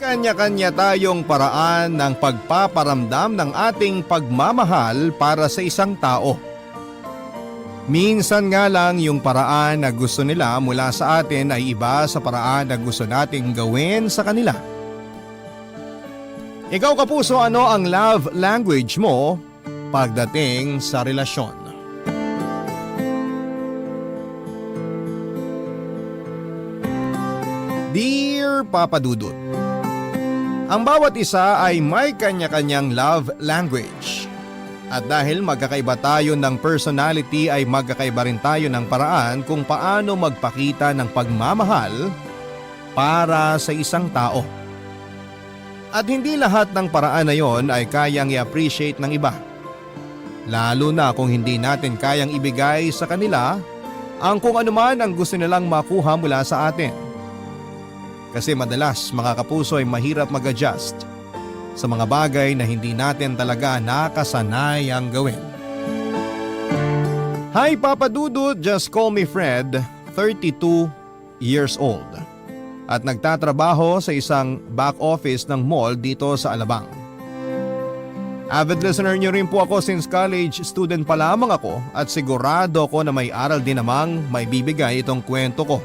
Kanya-kanya tayong paraan ng pagpaparamdam ng ating pagmamahal para sa isang tao. Minsan nga lang yung paraan na gusto nila mula sa atin ay iba sa paraan na gusto nating gawin sa kanila. Ikaw kapuso, ano ang love language mo pagdating sa relasyon? Dear Papa Dudut, ang bawat isa ay may kanya-kanyang love language. At dahil magkakaiba tayo ng personality ay magkakaiba rin tayo ng paraan kung paano magpakita ng pagmamahal para sa isang tao. At hindi lahat ng paraan na yon ay kayang i-appreciate ng iba. Lalo na kung hindi natin kayang ibigay sa kanila ang kung anuman ang gusto nilang makuha mula sa atin. Kasi madalas mga kapuso ay mahirap mag-adjust sa mga bagay na hindi natin talaga nakasanayang gawin. Hi Papa Dudut, just call me Fred, 32 years old. At nagtatrabaho sa isang back office ng mall dito sa Alabang. Avid listener niyo rin po ako since college student pa lamang ako at sigurado ko na may aral din namang may bibigay itong kwento ko.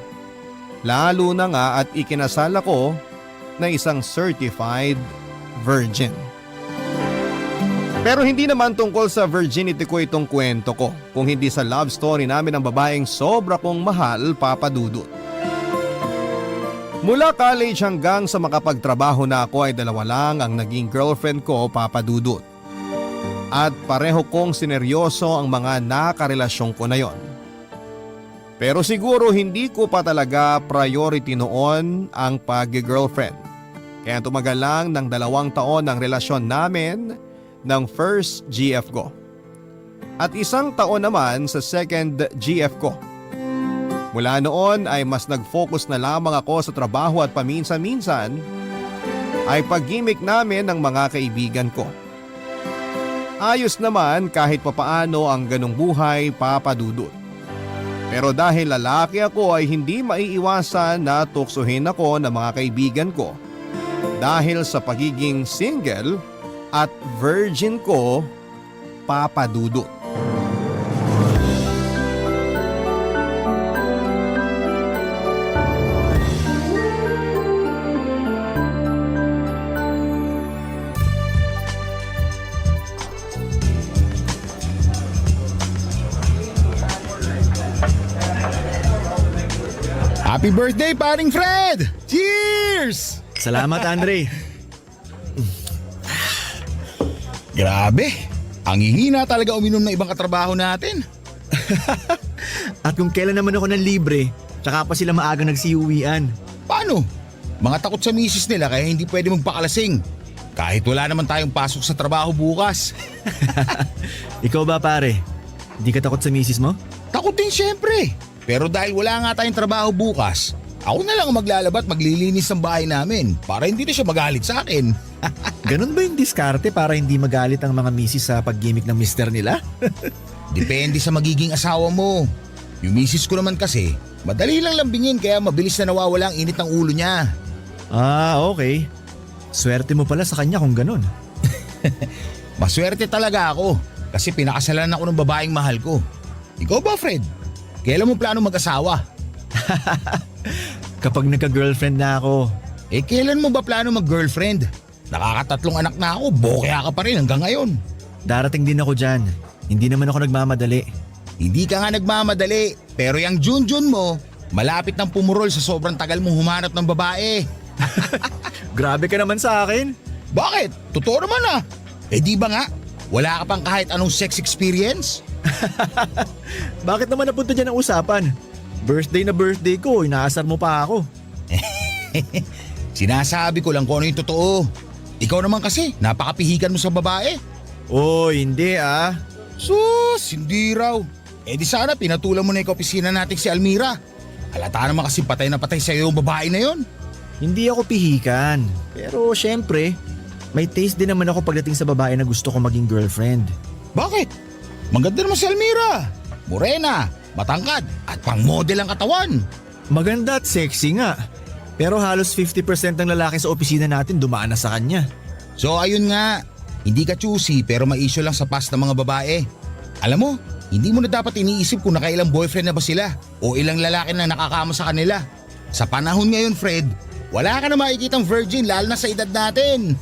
Lalo na nga at ikinasal ako na isang certified virgin. Pero hindi naman tungkol sa virginity ko itong kwento ko, kung hindi sa love story namin ng babaeng sobra kong mahal, Papa Dudut. Mula college hanggang sa makapagtrabaho na ako ay dalawa lang ang naging girlfriend ko, Papa Dudut. At pareho kong sineryoso ang mga nakarelasyon ko na yon. Pero siguro hindi ko pa talaga priority noon ang pag-girlfriend. Kaya tumagal lang ng 2 taon ang relasyon namin ng first GF ko. At 1 taon naman sa second GF ko. Mula noon ay mas nag-focus na lamang ako sa trabaho at paminsan-minsan ay pag-gimmick namin ng mga kaibigan ko. Ayos naman kahit papaano ang ganong buhay, Papa Dudut. Pero dahil lalaki ako ay hindi maiiwasan na tuksuhin ako ng mga kaibigan ko. Dahil sa pagiging single at virgin ko, Papa Dudut. Happy birthday, paring Fred! Cheers! Salamat, Andre. Grabe, ang hihina talaga uminom ng ibang katrabaho natin. At kung kailan naman ako ng libre, tsaka pa sila maaga nagsiuwian. Paano? Mga takot sa misis nila kaya hindi pwede magpakalasing. Kahit wala naman tayong pasok sa trabaho bukas. Ikaw ba pare? Di ka takot sa misis mo? Takot din syempre. Pero dahil wala nga tayong trabaho bukas, ako na lang ang maglalabat maglilinis ng bahay namin para hindi na siya magalit sa akin. Ganun ba yung diskarte para hindi magalit ang mga misis sa pag-gimmick ng mister nila? Depende sa magiging asawa mo. Yung misis ko naman kasi, madali lang lambingin kaya mabilis na nawawala ang init ng ulo niya. Ah, okay. Swerte mo pala sa kanya kung ganun. Maswerte talaga ako kasi pinakasalan ako ng babaeng mahal ko. Ikaw ba, Fred? Kailan mo plano mag-asawa? Kapag nagka-girlfriend na ako. Kailan mo ba plano mag-girlfriend? Nakakatatlong anak na ako, bokya ka pa rin hanggang ngayon. Darating din ako dyan. Hindi naman ako nagmamadali. Hindi ka nga nagmamadali, pero yung Junjun mo, malapit nang pumurol sa sobrang tagal mong humanap ng babae. Grabe ka naman sa akin. Bakit? Totoo naman ah. Di ba nga? Wala ka pang kahit anong sex experience? Bakit naman napunta dyan ang usapan? Birthday na birthday ko, inaasar mo pa ako. Sinasabi ko lang kung ano yung totoo. Ikaw naman kasi, napakapihikan mo sa babae. Oh, hindi ah. Sus, hindi raw. Di sana pinatulan mo na yung opisina natin si Almira. Halata naman kasi patay na patay sa'yo yung babae na yon. Hindi ako pihikan. Pero syempre, may taste din naman ako pagdating sa babae na gusto ko maging girlfriend. Bakit? Maganda naman si Almira. Morena, matangkad at pang model ang katawan. Maganda at sexy nga. Pero halos 50% ng lalaki sa opisina natin dumaan na sa kanya. So ayun nga, hindi ka choosy pero may issue lang sa past ng mga babae. Alam mo, hindi mo na dapat iniisip kung nakailang boyfriend na ba sila o ilang lalaki na nakakama sa kanila. Sa panahon ngayon, Fred, wala ka na makikitang virgin lalo na sa edad natin.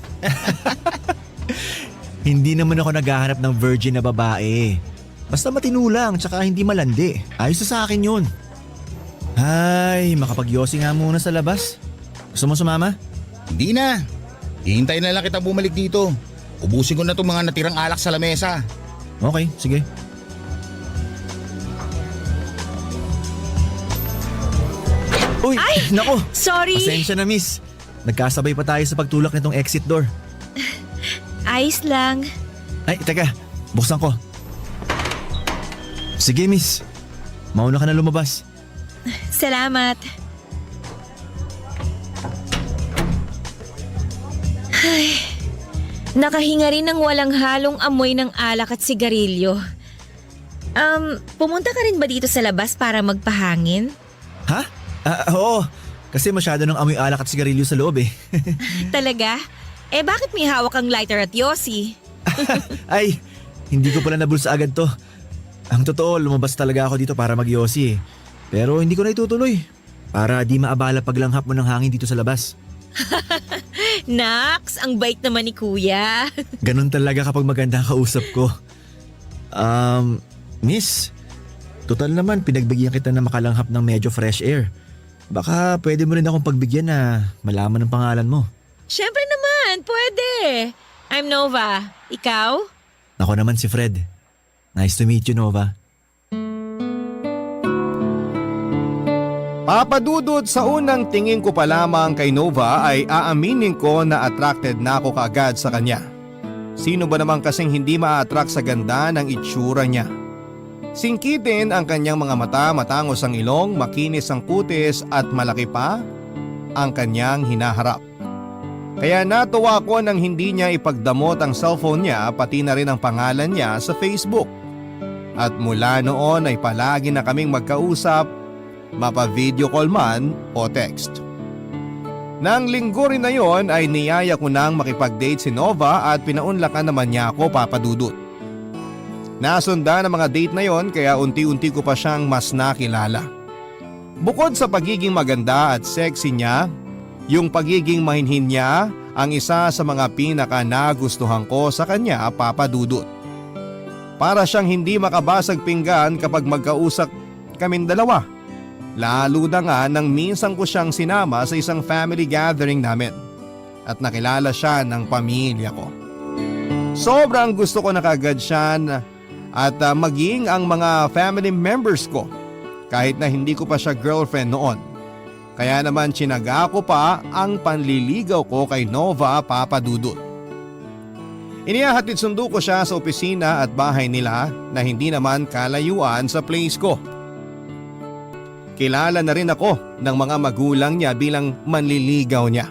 Hindi naman ako naghahanap ng virgin na babae. Basta matino lang tsaka hindi malandi. Ayos na sa akin yun. Ay, makapagyosi nga muna sa labas. Gusto mo sumama? Hindi na. Hihintayin na lang kita bumalik dito. Ubusin ko na itong mga natirang alak sa lamesa. Okay, sige. Uy, nako. Sorry. Pasensya na miss. Nagkasabay pa tayo sa pagtulak nitong exit door. Ayos lang. Ay, teka. Buksan ko. Sige miss. Mauna ka na lumabas. Salamat. Ay, nakahinga rin ng walang halong amoy ng alak at sigarilyo. Pumunta ka rin ba dito sa labas para magpahangin? Ha? Oo. Kasi masyado ng amoy alak at sigarilyo sa loob eh. Talaga? Eh bakit may hawak ang lighter at yosi? Ay, hindi ko pala nabulsa agad to. Ang totoo, lumabas talaga ako dito para magyosi eh. Pero hindi ko na itutuloy. Para di maabala paglanghap mo ng hangin dito sa labas. Naks, ang bait naman ni kuya. Ganun talaga kapag maganda ang kausap ko. Miss, total naman pinagbigyan kita na makalanghap ng medyo fresh air. Baka pwede mo rin akong pagbigyan na malaman ang pangalan mo. Siyempre naman, pwede. I'm Nova. Ikaw? Ako naman si Fred. Nice to meet you, Nova. Papadudod, sa unang tingin ko pa lamang kay Nova ay aaminin ko na attracted na ako kaagad sa kanya. Sino ba naman kasing hindi ma-attract sa ganda ng itsura niya? Singkitin ang kanyang mga mata, matangos ang ilong, makinis ang kutis at malaki pa ang kanyang hinaharap. Kaya natuwa ko nang hindi niya ipagdamot ang cellphone niya pati na rin ang pangalan niya sa Facebook. At mula noon ay palagi na kaming magkausap, mapa-video call man o text. Nang linggo rin na yon ay niyaya ko nang makipag-date si Nova at pinaunlakan naman niya ako, papadudot. Nasundan ang mga date na yon kaya unti-unti ko pa siyang mas nakilala. Bukod sa pagiging maganda at sexy niya, yung pagiging mahinhin niya ang isa sa mga pinaka nagustuhan ko sa kanya, papadudot. Para siyang hindi makabasag pinggan kapag magkausap kaming dalawa. Lalo na nga nang minsan ko siyang sinama sa isang family gathering namin at nakilala siya ng pamilya ko. Sobrang gusto ko na kagad siya at maging ang mga family members ko kahit na hindi ko pa siya girlfriend noon. Kaya naman tsinaga ko pa ang panliligaw ko kay Nova, papadudot. Inihahatid sundo ko siya sa opisina at bahay nila na hindi naman kalayuan sa place ko. Kilala na rin ako ng mga magulang niya bilang manliligaw niya.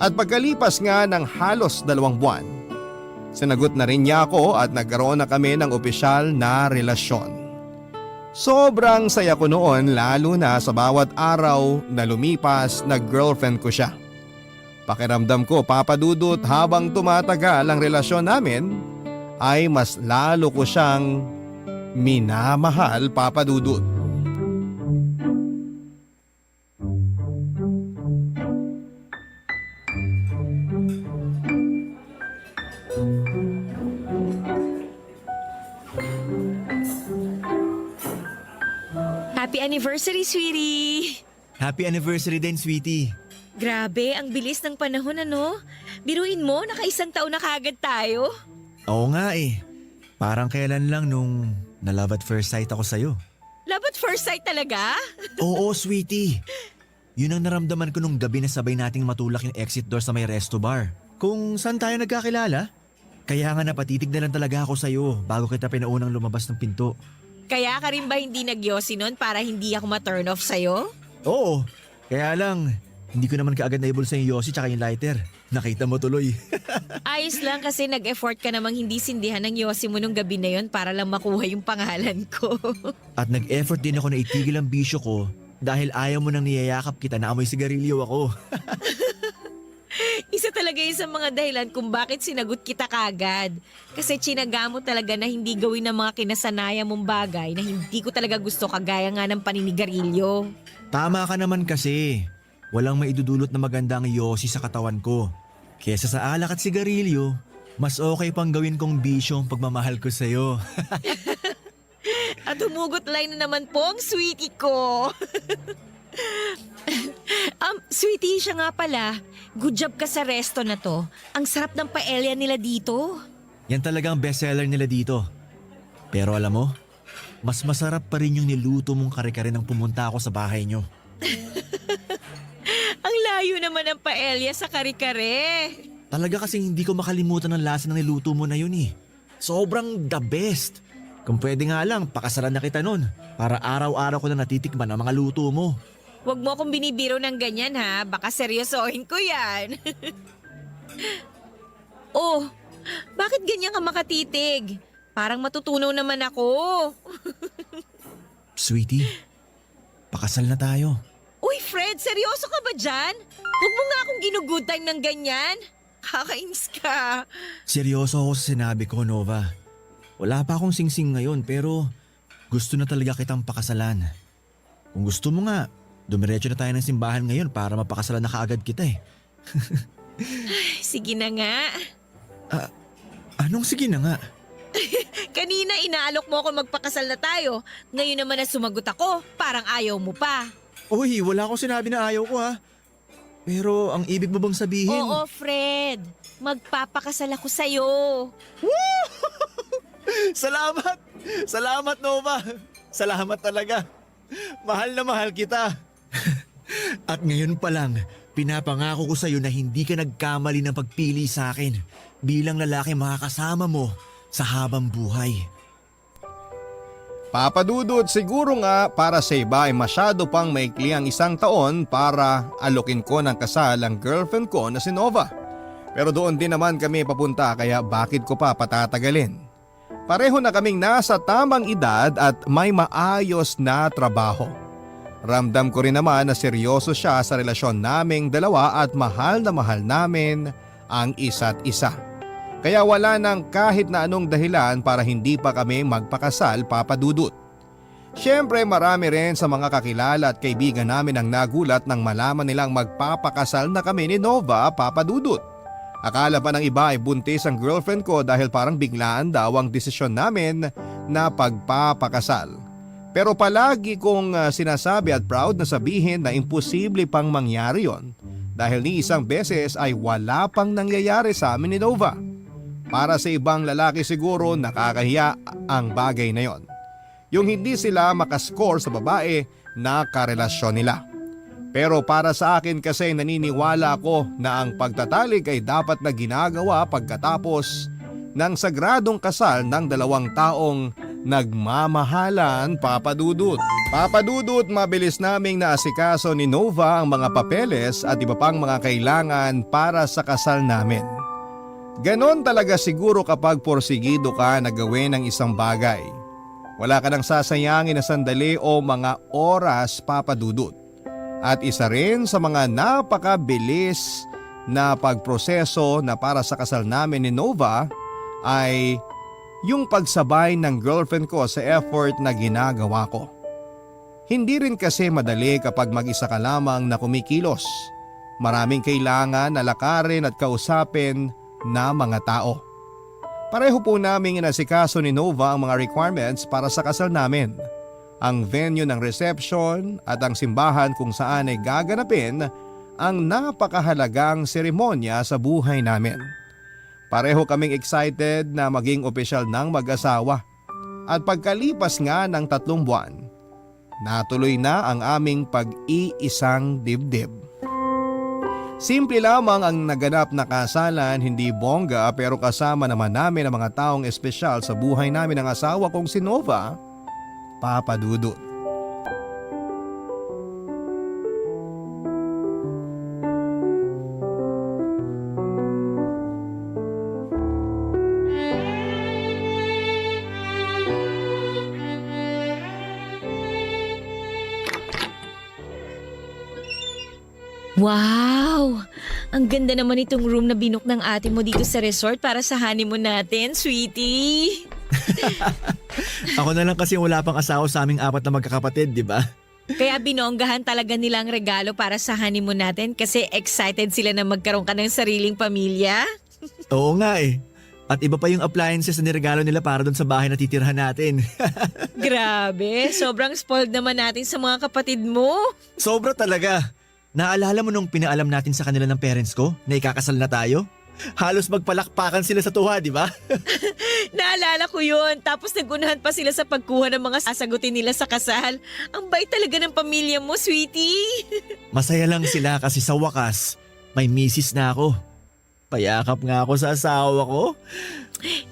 At pagkalipas nga ng halos 2 buwan, sinagot na rin niya ako at nagkaroon na kami ng opisyal na relasyon. Sobrang saya ko noon lalo na sa bawat araw na lumipas na girlfriend ko siya. Pakiramdam ko, papadudot, habang tumatagal ang relasyon namin ay mas lalo ko siyang minamahal, papadudot. Happy anniversary, sweetie! Happy anniversary din, sweetie. Grabe, ang bilis ng panahon ano? Biruin mo, naka-1 taon na kagad tayo. Oo nga eh. Parang kailan lang nung na-love at first sight ako sa'yo. Love at first sight talaga? Oo, sweetie. Yun ang naramdaman ko nung gabi na sabay nating matulak yung exit door sa may resto bar. Kung saan tayo nagkakilala. Kaya nga napatitig na lang talaga ako sa'yo bago kita pinaunang lumabas ng pinto. Kaya ka rin ba hindi nagyosi nun para hindi ako ma-turn off sa'yo? Oo, kaya lang hindi ko naman kaagad naibulsa yung yosi tsaka yung lighter. Nakita mo tuloy. Ayos lang kasi nag-effort ka namang hindi sindihan ng yosi mo nung gabi na yon para lang makuha yung pangalan ko. At nag-effort din ako na itigil ang bisyo ko Dahil ayaw mo nang niyayakap kita na amoy sigarilyo ako. Isa talaga yun sa mga dahilan kung bakit sinagot kita kagad. Kasi tsinaga mo talaga na hindi gawin ng mga kinasanayan mong bagay na hindi ko talaga gusto kagaya nga ng paninigarilyo. Tama ka naman kasi. Walang maidudulot na maganda ang yosi sa katawan ko. Kesa sa alak at sigarilyo, mas okay pang gawin kong bisyo ang pagmamahal ko sa'yo. At humugot line na naman po ang sweetie ko. Sweetie, siya nga pala. Good job ka sa resto na to. Ang sarap ng paella nila dito. Yan talagang bestseller nila dito. Pero alam mo, mas masarap pa rin yung niluto mong kare-kare nang pumunta ako sa bahay nyo. Ang layo naman ng paella sa kare-kare. Talaga kasing hindi ko makalimutan ang lasa ng niluto mo na yun eh. Sobrang the best. Kung pwede nga lang, pakasalan na kita nun para araw-araw ko na natitikman ang mga luto mo. Huwag mo akong binibiro ng ganyan ha. Baka seryosohin ko yan. Oh, bakit ganyan ka makatitig? Parang matutunaw naman ako. Sweetie, pakasal na tayo. Uy Fred, seryoso ka ba dyan? Huwag mo nga akong ginugood time ng ganyan. Kakainis ka. Seryoso ako sa sinabi ko, Nova. Wala pa akong singsing ngayon pero gusto na talaga kitang pakasalan. Kung gusto mo nga, dumiretso na tayo ng simbahan ngayon para mapakasalan na kaagad kita eh. Sige na nga. Anong sige na nga? Kanina inaalok mo ako magpakasal na tayo. Ngayon naman na sumagot ako, parang ayaw mo pa. Uy, wala akong sinabi na ayaw ko ha. Pero ang ibig mo bang sabihin? Oo Fred, magpapakasal ako sa'yo. Salamat! Salamat, Nova! Salamat talaga. Mahal na mahal kita. At ngayon pa lang, pinapangako ko sa'yo na hindi ka nagkamali ng pagpili sa akin bilang lalaki makakasama mo sa habang buhay. Papadudot, siguro nga para sa iba ay masyado pang maikli ang 1 taon para alokin ko ng kasal ang girlfriend ko na si Nova. Pero doon din naman kami papunta kaya bakit ko pa patatagalin? Pareho na kaming nasa tamang edad at may maayos na trabaho. Ramdam ko rin naman na seryoso siya sa relasyon naming dalawa at mahal namin ang isa't isa. Kaya wala nang kahit na anong dahilan para hindi pa kami magpakasal, Papa Dudut. Siyempre marami rin sa mga kakilala at kaibigan namin ang nagulat nang malaman nilang magpapakasal na kami ni Nova, Papa Dudut. Akala pa ng iba ay buntis ang girlfriend ko dahil parang biglaan daw ang desisyon namin na pagpapakasal. Pero palagi kong sinasabi at proud na sabihin na imposible pang mangyari yon dahil ni isang beses ay wala pang nangyayari sa amin ni Nova. Para sa ibang lalaki siguro nakakahiya ang bagay na yon. Yung hindi sila makascore sa babae na karelasyon nila. Pero para sa akin kasi naniniwala ako na ang pagtatalik ay dapat na ginagawa pagkatapos ng sagradong kasal ng 2 taong nagmamahalan, Papa Dudut. Papa Dudut, mabilis naming naasikaso ni Nova ang mga papeles at iba pang mga kailangan para sa kasal namin. Ganon talaga siguro kapag porsigido ka na gawin ang isang bagay. Wala ka nang sasayangin na sandali o mga oras, Papa Dudut. At isa rin sa mga napakabilis na pagproseso na para sa kasal namin ni Nova ay yung pagsabay ng girlfriend ko sa effort na ginagawa ko. Hindi rin kasi madali kapag mag-isa ka lamang na kumikilos. Maraming kailangan na lakarin at kausapin na mga tao. Pareho po naming inasikaso ni Nova ang mga requirements para sa kasal namin. Ang venue ng reception at ang simbahan kung saan ay gaganapin ang napakahalagang seremonya sa buhay namin. Pareho kaming excited na maging opisyal ng mag-asawa at pagkalipas nga ng 3 buwan, natuloy na ang aming pag-iisang dibdib. Simple lamang ang naganap na kasalan, hindi bongga pero kasama naman namin ang mga taong espesyal sa buhay namin ng asawa kong si Nova, Papa Dudut. Wow! Ang ganda naman itong room na binook ng ate mo dito sa resort para sa honeymoon natin, sweetie. Ako na lang kasi wala pang asawa sa aming apat na magkakapatid, di ba? Kaya binonggahan talaga nila ang regalo para sa honeymoon natin kasi excited sila na magkaroon ka ng sariling pamilya. Oo nga eh. At iba pa yung appliances na niregalo nila para doon sa bahay na titirhan natin. Grabe, sobrang spoiled naman natin sa mga kapatid mo. Sobra talaga. Naalala mo nung pinaalam natin sa kanila ng parents ko na ikakasal na tayo? Halos magpalakpakan sila sa tuwa, di ba? Naalala ko yun. Tapos nagunahan pa sila sa pagkuha ng mga sasagutin nila sa kasal. Ang bait talaga ng pamilya mo, sweetie. Masaya lang sila kasi sa wakas, may misis na ako. Payakap nga ako sa asawa ko.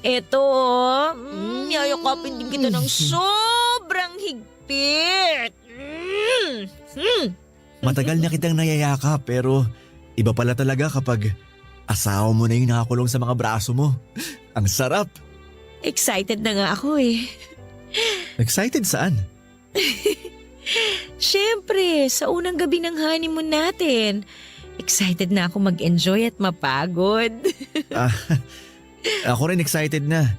Eto, yayakapin din kita ng sobrang higpit. Matagal na kitang nayayakap pero iba pala talaga kapag asawa mo na yung nakakulong sa mga braso mo. Ang sarap. Excited na nga ako eh. Excited saan? Siyempre, sa unang gabi ng honeymoon natin. Excited na ako mag-enjoy at mapagod. Ako rin excited na.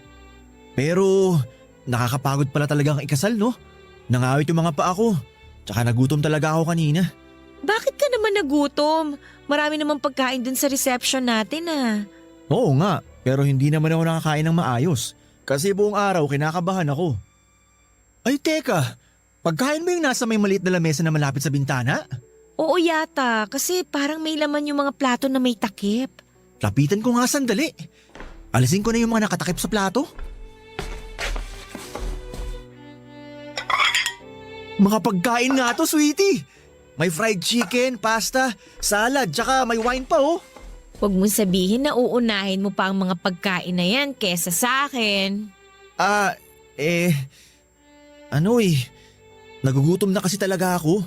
Pero nakakapagod pala talaga ang ikasal, no? Nangawit yung mga paa ko. Tsaka nagutom talaga ako kanina. Bakit ka naman nagutom? Marami namang pagkain dun sa reception natin ah. Oo nga, pero hindi naman ako nakakain ng maayos. Kasi buong araw kinakabahan ako. Ay teka, pagkain mo yung nasa may maliit na lamesa na malapit sa bintana? Oo yata, kasi parang may laman yung mga plato na may takip. Lapitan ko nga sandali. Alisin ko na yung mga nakatakip sa plato. Mga pagkain nga to, sweetie. May fried chicken, pasta, salad, tsaka may wine pa oh. Huwag mong sabihin na uunahin mo pa ang mga pagkain na yan kesa sa akin. Nagugutom na kasi talaga ako.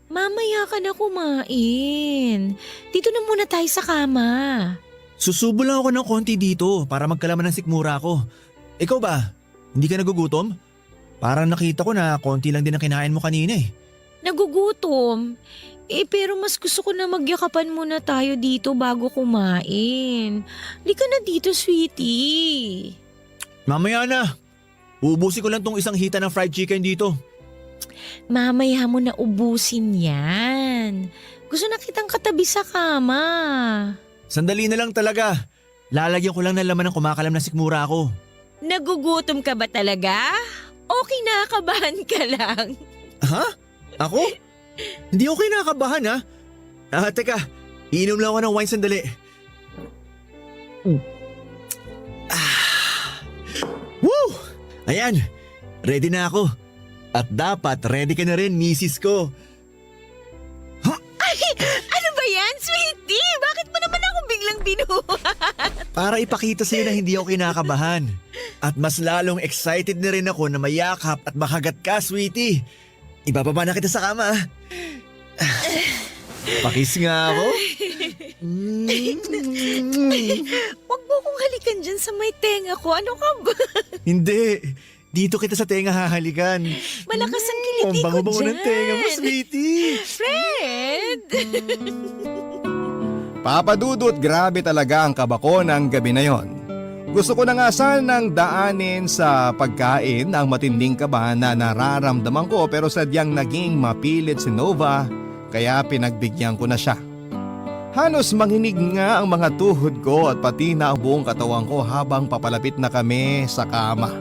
Mamaya ka na kumain. Dito na muna tayo sa kama. Susubo lang ako ng konti dito para magkalaman ng sikmura ko. Ikaw ba? Hindi ka nagugutom? Parang nakita ko na konti lang din ang kinain mo kanina eh. Nagugutom. Pero mas gusto ko na magyakapan muna tayo dito bago kumain. Lika na dito, sweetie. Mamaya na. Uubusin ko lang tong isang hita ng fried chicken dito. Mamaya mo na ubusin yan. Gusto na kitang katabi sa kama. Sandali na lang talaga. Lalagyan ko lang ng laman ng kumakalam na sikmura ko. Nagugutom ka ba talaga? O kinakabahan ka lang? Ha? Ako? Hindi ako kinakabahan ha? Teka. Iinom lang ako ng wine sandali. Woo! Ayan. Ready na ako. At dapat ready ka na rin, misis ko. Ay, ano ba yan, sweetie? Bakit mo naman ako biglang binuhat? Para ipakita sa'yo na hindi ako kinakabahan. At mas lalong excited na rin ako na mayakap at makagat ka, sweetie. Ibababa na kita sa kama. Pakis nga ako. Huwag mo kong halikan dyan sa may tenga ko. Ano ka ba? Hindi. Dito kita sa tenga hahalikan. Malakas ang kiliti Ang ko bango-bango dyan. ng tenga mo, sweetie. Fred! Papadudot, grabe talaga ang kabako ng gabi na yon. Gusto ko na nga sanang daanin sa pagkain ang matinding kaba na nararamdaman ko pero sadyang naging mapilit si Nova kaya pinagbigyan ko na siya. Halos manginig nga ang mga tuhod ko at pati na ang buong katawan ko habang papalapit na kami sa kama.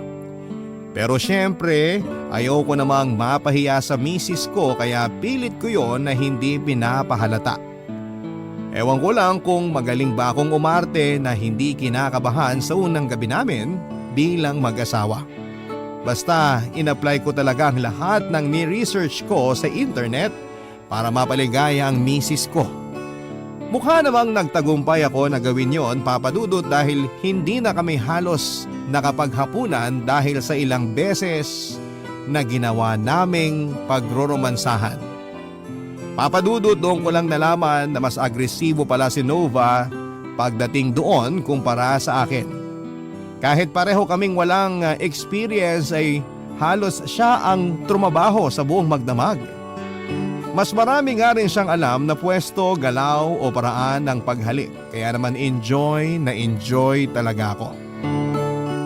Pero syempre, ayoko namang mapahiya sa misis ko kaya pilit ko yon na hindi pinapahalata. Ewan ko lang kung magaling ba akong umarte na hindi kinakabahan sa unang gabi namin bilang mag-asawa. Basta in-apply ko talaga ang lahat ng ni-research ko sa internet para mapaligaya ang misis ko. Mukha namang nagtagumpay ako na gawin yon, Papadudot, dahil hindi na kami halos nakapaghapunan dahil sa ilang beses na ginawa naming pagroromansahan. Papadudot, doon ko lang nalaman na mas agresibo pala si Nova pagdating doon kumpara sa akin. Kahit pareho kaming walang experience ay halos siya ang trumabaho sa buong magdamag. Mas marami nga rin siyang alam na pwesto, galaw o paraan ng paghalik. Kaya naman enjoy na enjoy talaga ako.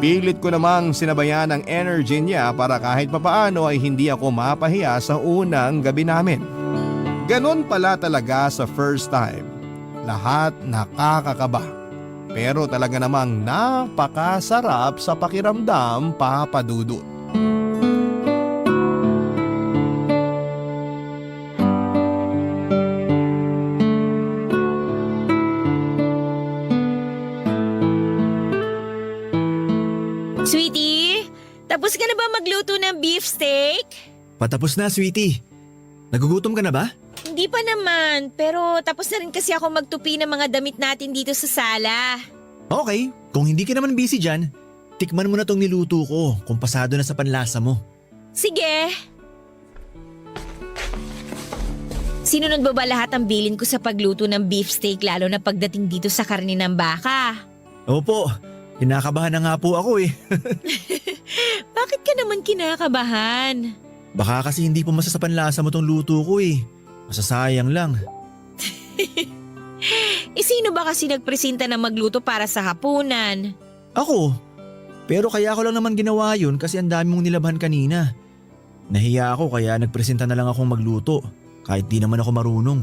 Pilit ko namang sinabayan ang energy niya para kahit papaano ay hindi ako mapahiya sa unang gabi namin. Ganon pala talaga sa first time. Lahat nakakakaba. Pero talaga namang napakasarap sa pakiramdam, Papa Dudut. Sweetie, tapos ka na ba magluto ng beefsteak? Patapos na, sweetie. Nagugutom ka na ba? Hindi pa naman, pero tapos na rin kasi ako magtupi ng mga damit natin dito sa sala. Okay, kung hindi ka naman busy dyan, tikman mo na tong niluto ko kung pasado na sa panlasa mo. Sige. Sinunod ba ba lahat ang bilin ko sa pagluto ng beefsteak lalo na pagdating dito sa karne ng baka? Opo, kinakabahan na nga po ako eh. Bakit ka naman kinakabahan? Baka kasi hindi pumasa sa panlasa mo tong luto ko eh. Masasayang lang. Sino ba kasi nagpresenta na magluto para sa hapunan? Ako? Pero kaya ko lang naman ginawa yun kasi ang dami mong nilabhan kanina. Nahiya ako kaya nagpresenta na lang akong magluto kahit di naman ako marunong.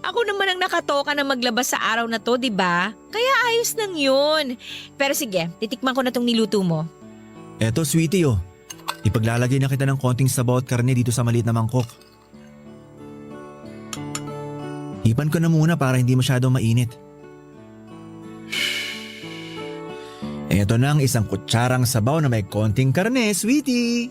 Ako naman ang nakatoka na maglabas sa araw na to, di ba? Kaya ayos lang yun. Pero sige, titikman ko na tong niluto mo. Eto sweetie oh, ipaglalagay na kita ng konting sabaw at karne dito sa maliit na mangkok. Hipan ko na muna para hindi masyadong mainit. Eto na ang isang kutsarang sabaw na may konting karne, sweetie.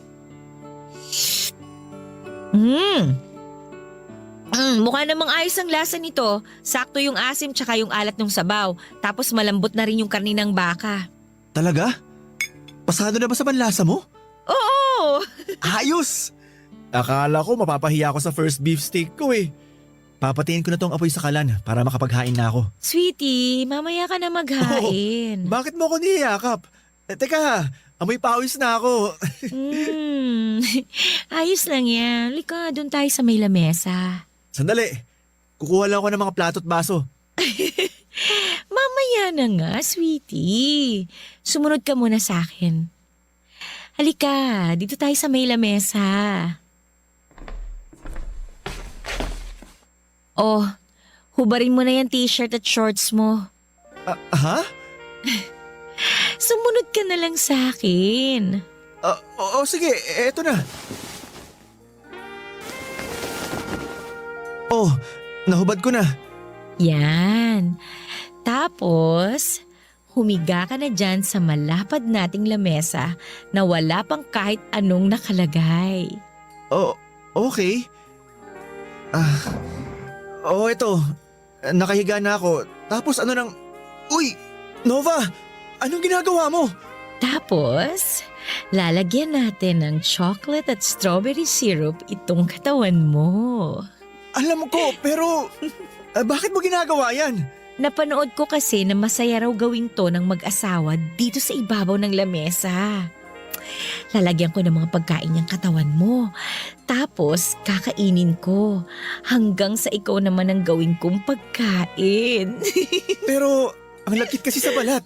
Mukha namang ayos ang lasa nito. Sakto yung asim tsaka yung alat ng sabaw. Tapos malambot na rin yung karne ng baka. Talaga? Pasado na ba sa panlasa mo? Oo! Ayos! Akala ko mapapahiya ako sa first beef steak ko eh. Papatiin ko na tong apoy sa kalan para makapaghain na ako. Sweetie, mamaya ka na maghain. Bakit mo ako niyayakap? Teka, amoy pawis na ako. Ayos lang yan. Lika, doon tayo sa may lamesa. Sandali, kukuha lang ako ng mga plato at baso. Mamaya na nga, sweetie. Sumunod ka muna sa akin. Halika, dito tayo sa may lamesa. Oh, hubarin mo na yung t-shirt at shorts mo. Ha? Sumunod ka na lang sa akin. Oo, sige, eto na. Oh, nahubad ko na. Yan. Tapos, humiga ka na dyan sa malapad nating lamesa na wala pang kahit anong nakalagay. Oh, okay. Eto. Nakahiga na ako. Tapos ano nang... Uy! Nova! Anong ginagawa mo? Tapos, lalagyan natin ng chocolate at strawberry syrup itong katawan mo. Alam ko, pero... bakit mo ginagawa yan? Napanood ko kasi na masaya raw gawin to ng mag-asawa dito sa ibabaw ng lamesa. Lalagyan ko ng mga pagkain niyang katawan mo. Tapos, kakainin ko. Hanggang sa ikaw naman ang gawin kong pagkain. Pero, ang lakit kasi sa balat.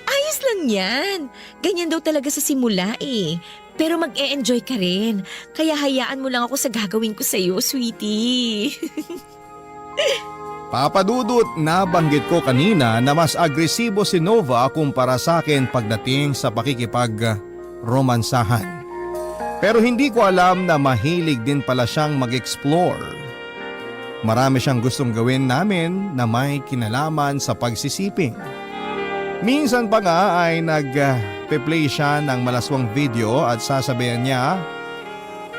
Ayos lang yan. Ganyan daw talaga sa simula eh. Pero mag-e-enjoy ka rin. Kaya hayaan mo lang ako sa gagawin ko sa'yo, sweetie. Papa Dudut, nabanggit ko kanina na mas agresibo si Nova kumpara sa akin pagdating sa pakikipag-romansahan. Pero hindi ko alam na mahilig din pala siyang mag-explore. Marami siyang gustong gawin namin na may kinalaman sa pagsisiping. Minsan pa nga ay nag-play siya ng malaswang video at sasabihan niya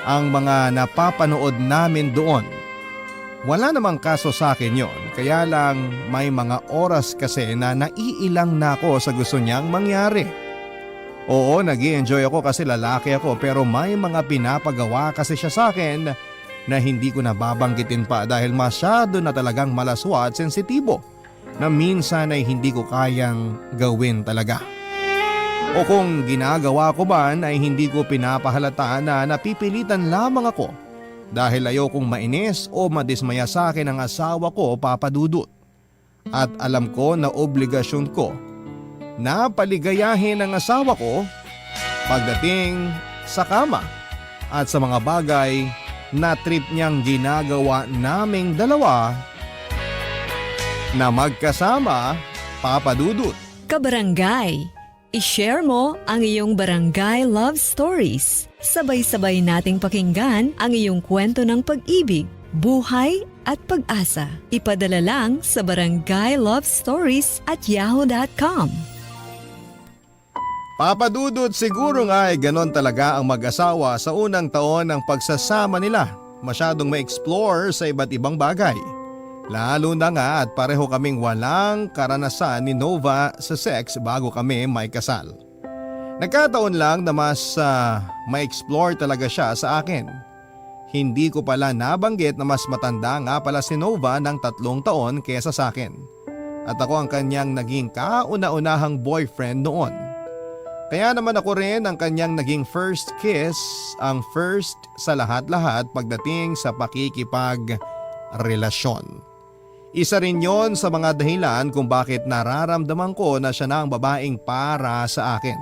ang mga napapanood namin doon. Wala namang kaso sa akin yon, kaya lang may mga oras kasi na naiilang na ako sa gusto niyang mangyari. Oo, nag-i-enjoy ako kasi lalaki ako pero may mga pinapagawa kasi siya sa akin na hindi ko nababanggitin pa dahil masyado na talagang malaswa at sensitibo na minsan ay hindi ko kayang gawin talaga. O kung ginagawa ko man ay hindi ko pinapahalata na napipilitan lamang ako dahil ayokong mainis o madismaya sa akin ang asawa ko, Papa Dudut. At alam ko na obligasyon ko na paligayahin ang asawa ko pagdating sa kama at sa mga bagay na trip niyang ginagawa naming dalawa na magkasama, Papa Dudut. Kabarangay, i-share mo ang iyong barangay love stories. Sabay-sabay nating pakinggan ang iyong kwento ng pag-ibig, buhay at pag-asa. Ipadala lang sa barangaylovestories@yahoo.com. Papa Dudut, siguro nga ay ganon talaga ang mag-asawa sa unang taon ng pagsasama nila. Masyadong ma-explore sa iba't ibang bagay. Lalo na nga at pareho kaming walang karanasan ni Nova sa sex bago kami may kasal. Nagkataon lang na mas ma-explore talaga siya sa akin. Hindi ko pala nabanggit na mas matanda nga pala si Nova ng 3 taon kesa sa akin. At ako ang kanyang naging kauna-unahang boyfriend noon. Kaya naman ako rin ang kanyang naging first kiss, ang first sa lahat-lahat pagdating sa pakikipagrelasyon. Isa rin yon sa mga dahilan kung bakit nararamdaman ko na siya na ang babaeng para sa akin.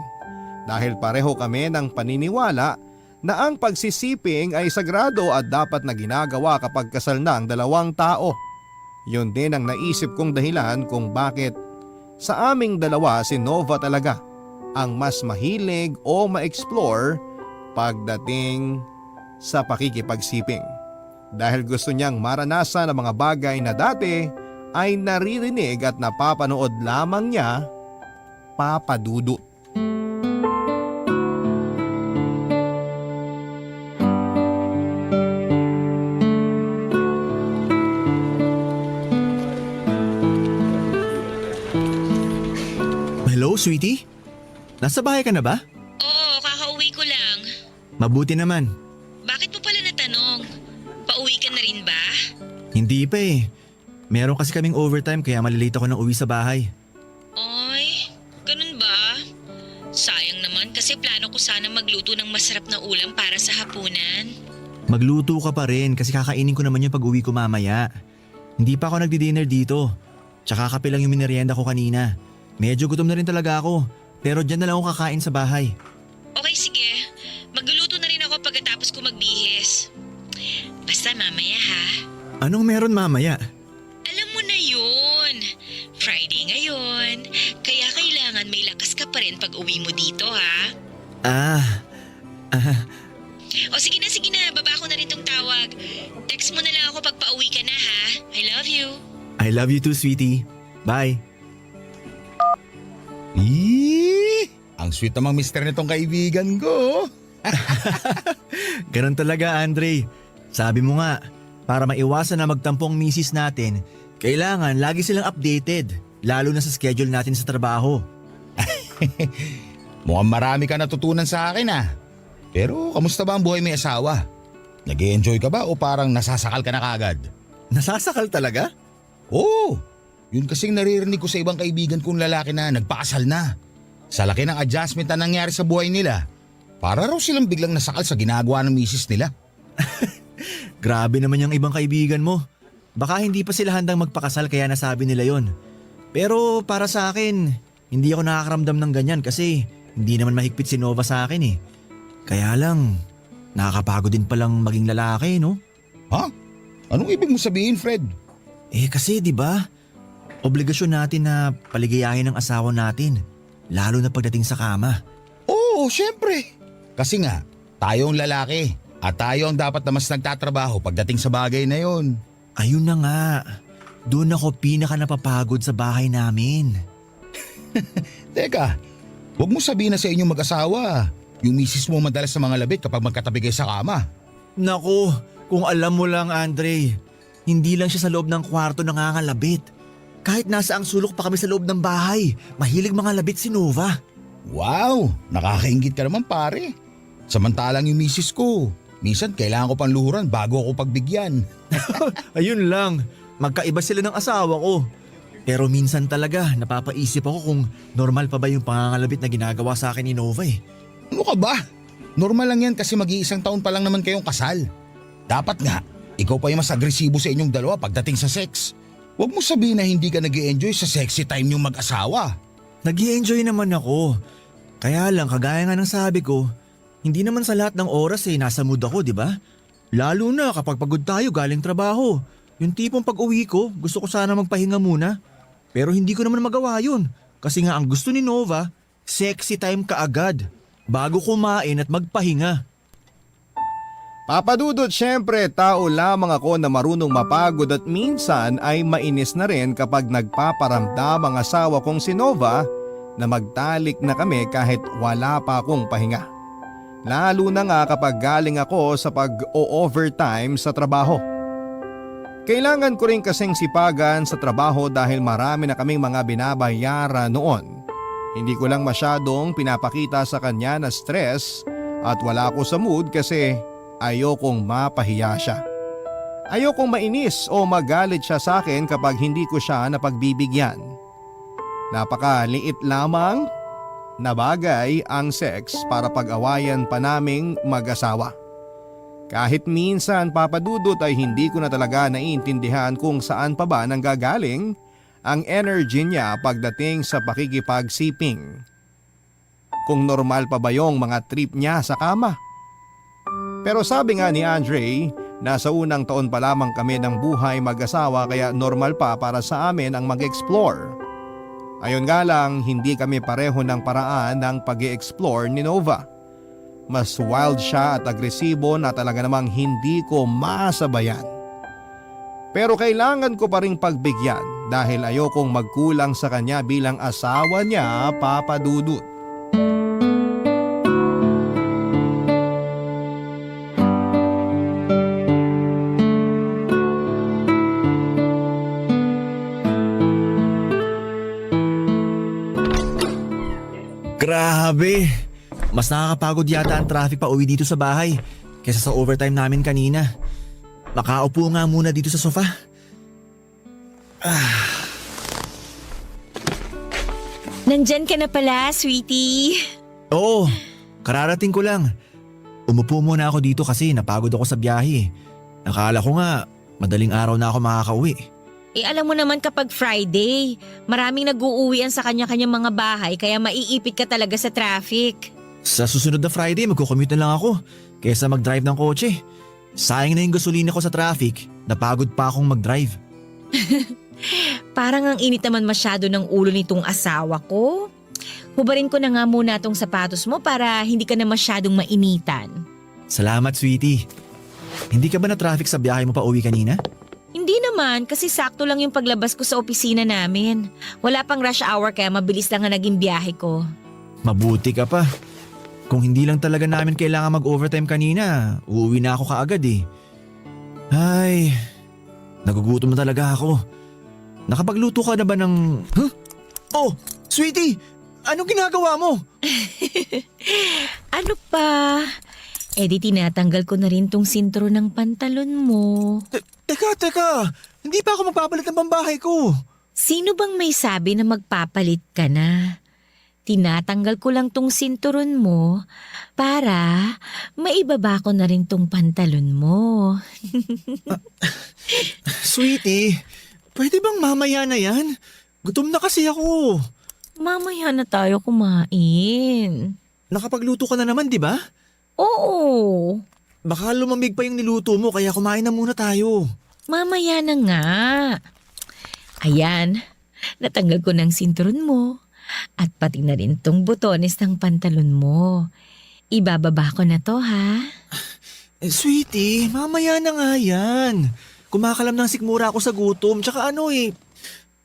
Dahil pareho kami ng paniniwala na ang pagsisiping ay sagrado at dapat na ginagawa kapag kasal na ang 2 tao. Yun din ang naisip kong dahilan kung bakit sa aming dalawa si Nova talaga ang mas mahilig o ma-explore pagdating sa pakikipagsiping. Dahil gusto niyang maranasan ang mga bagay na dati ay naririnig at napapanood lamang niya, Papa Dudut. Hello, sweetie? Nasa bahay ka na ba? Oo, kakauwi ko lang. Mabuti naman. Bakit mo pala natanong? Pauwi ka na rin ba? Hindi pa eh. Meron kasi kaming overtime kaya malilate ako ng uwi sa bahay. Oy, ganun ba? Sayang naman kasi plano ko sana magluto ng masarap na ulam para sa hapunan. Magluto ka pa rin kasi kakainin ko naman yung pag-uwi ko mamaya. Hindi pa ako nagdi-dinner dito. Tsaka kape lang yung minerienda ko kanina. Medyo gutom na rin talaga ako. Pero dyan na lang ako kakain sa bahay. Okay, sige. Magluluto na rin ako pagkatapos ko magbihis. Basta mamaya ha. Anong meron mamaya? Alam mo na yun. Friday ngayon. Kaya kailangan may lakas ka pa rin pag uwi mo dito ha. O sige na. Baba ko na rin tong tawag. Text mo na lang ako pag pauwi ka na ha. I love you. I love you too, sweetie. Bye. Ang sweet namang mister nitong kaibigan ko. Ganun talaga, Andre. Sabi mo nga, para maiwasan na magtampong misis natin, kailangan lagi silang updated, lalo na sa schedule natin sa trabaho. Mukhang marami ka natutunan sa akin ah. Pero kamusta ba ang buhay may asawa? Nag-e-enjoy ka ba o parang nasasakal ka na kagad? Nasasakal talaga? Oo, yun kasing naririnig ko sa ibang kaibigan kong lalaki na nagpakasal na. Sa laki ng adjustment na nangyari sa buhay nila, para raw silang biglang nasakal sa ginagawa ng misis nila. Grabe naman yung ibang kaibigan mo. Baka hindi pa sila handang magpakasal kaya nasabi nila yon. Pero para sa akin, hindi ako nakakaramdam ng ganyan kasi hindi naman mahigpit si Nova sa akin eh. Kaya lang, nakakapagod din palang maging lalaki, no? Ha? Anong ibig mo sabihin, Fred? Kasi 'di ba? Obligasyon natin na paligayahin ang asawa natin, lalo na pagdating sa kama. Oo, syempre. Kasi nga, tayo ang lalaki at tayo ang dapat na mas nagtatrabaho pagdating sa bagay na yon. Ayun na nga. Doon ako pinaka napapagod sa bahay namin. Teka, huwag mo sabihin na sa inyong mag-asawa. Yung misis mo madalas sa mga labit kapag magkatabi kayo sa kama. Naku, kung alam mo lang, Andre, hindi lang siya sa loob ng kwarto nangangalabit. Kahit nasa ang sulok pa kami sa loob ng bahay, mahilig mga labit si Nova. Wow, nakakaingit ka naman pare. Samantalang yung misis ko, minsan kailangan ko pang luhuran bago ako pagbigyan. Ayun lang, magkaiba sila ng asawa ko. Pero minsan talaga napapaisip ako kung normal pa ba yung pangangalabit na ginagawa sa akin ni Nova eh. Ano ka ba? Normal lang yan kasi mag-iisang taon pa lang naman kayong kasal. Dapat nga, ikaw pa yung mas agresibo sa inyong dalawa pagdating sa sex. Huwag mo sabihin na hindi ka nag-i-enjoy sa sexy time niyong mag-asawa. Nag-i-enjoy naman ako. Kaya lang, kagaya nga ng sabi ko, hindi naman sa lahat ng oras nasa mood ako, di ba? Lalo na kapag pagod tayo galing trabaho. Yung tipong pag-uwi ko, gusto ko sana magpahinga muna. Pero hindi ko naman magawa yun. Kasi nga ang gusto ni Nova, sexy time kaagad. Bago kumain at magpahinga. Papa Dudut, syempre tao lamang ako na marunong mapagod at minsan ay mainis na rin kapag nagpaparamdam ang asawa kong si Nova na magtalik na kami kahit wala pa akong pahinga. Lalo na nga kapag galing ako sa pag-overtime sa trabaho. Kailangan ko rin kasing sipagan sa trabaho dahil marami na kaming mga binabayaran noon. Hindi ko lang masyadong pinapakita sa kanya na stress at wala ako sa mood kasi ayokong mapahiya siya. Ayokong mainis o magalit siya sa akin kapag hindi ko siya napagbibigyan. Napakaliit lamang na bagay ang sex para pag-awayan pa naming mag-asawa. Kahit minsan, Papa Dudut, ay hindi ko na talaga naiintindihan kung saan pa ba nanggagaling ang energy niya pagdating sa pakikipagsiping. Kung normal pa ba yung mga trip niya sa kama. Pero sabi nga ni Andre, nasa unang taon pa lamang kami ng buhay mag-asawa kaya normal pa para sa amin ang mag-explore. Ayon nga lang, hindi kami pareho ng paraan ng pag-i-explore ni Nova. Mas wild siya at agresibo na talaga namang hindi ko masabayan. Pero kailangan ko pa ring pagbigyan dahil ayokong magkulang sa kanya bilang asawa niya, Papa Dudut. Grabe! Mas nakakapagod yata ang traffic pa uwi dito sa bahay kaysa sa overtime namin kanina. Makaupo nga muna dito sa sofa. Nandyan ka na pala, sweetie. Oo, kararating ko lang. Umupo muna ako dito kasi napagod ako sa biyahe. Nakala ko nga, madaling araw na ako makakauwi. Alam mo naman kapag Friday, maraming nag-uuwian sa kanya-kanyang mga bahay kaya maiipit ka talaga sa traffic. Sa susunod na Friday, magkukommute na lang ako kaysa mag-drive ng kotse. Sayang na yung gasolina ko sa traffic, napagod pa akong mag-drive. Parang ang init naman masyado ng ulo nitong asawa ko. Hubarin ko na nga muna tong sapatos mo para hindi ka na masyadong mainitan. Salamat, sweetie. Hindi ka ba na-traffic sa biyahe mo pa uwi kanina? Hindi naman kasi sakto lang yung paglabas ko sa opisina namin. Wala pang rush hour kaya mabilis lang ang naging biyahe ko. Mabuti ka pa. Kung hindi lang talaga namin kailangan mag-overtime kanina, uuwi na ako kaagad eh. Ay, nagugutom na talaga ako. Nakapagluto ka na ba ng… Huh? Oh, sweetie! Anong ginagawa mo? Ano pa? Di tinatanggal ko na rin tong sintro ng pantalon mo. Teka! Hindi pa ako magpapalit ng pambahay ko. Sino bang may sabi na magpapalit ka na? Tinatanggal ko lang tong sinturon mo para maibaba ko na rin tong pantalon mo. Sweetie, pwede bang mamaya na yan? Gutom na kasi ako. Mamaya na tayo kumain. Nakapagluto ka na naman, di ba? Oo, Baka lumamig pa yung niluto mo kaya kumain na muna tayo. mamaya na nga. Ayan, natanggal ko ng sinturon mo at pati na rin tong butones ng pantalon mo. Ibababa ko na to ha. Sweetie, mamaya na nga yan. Kumakalam ng sikmura ako sa gutom. Tsaka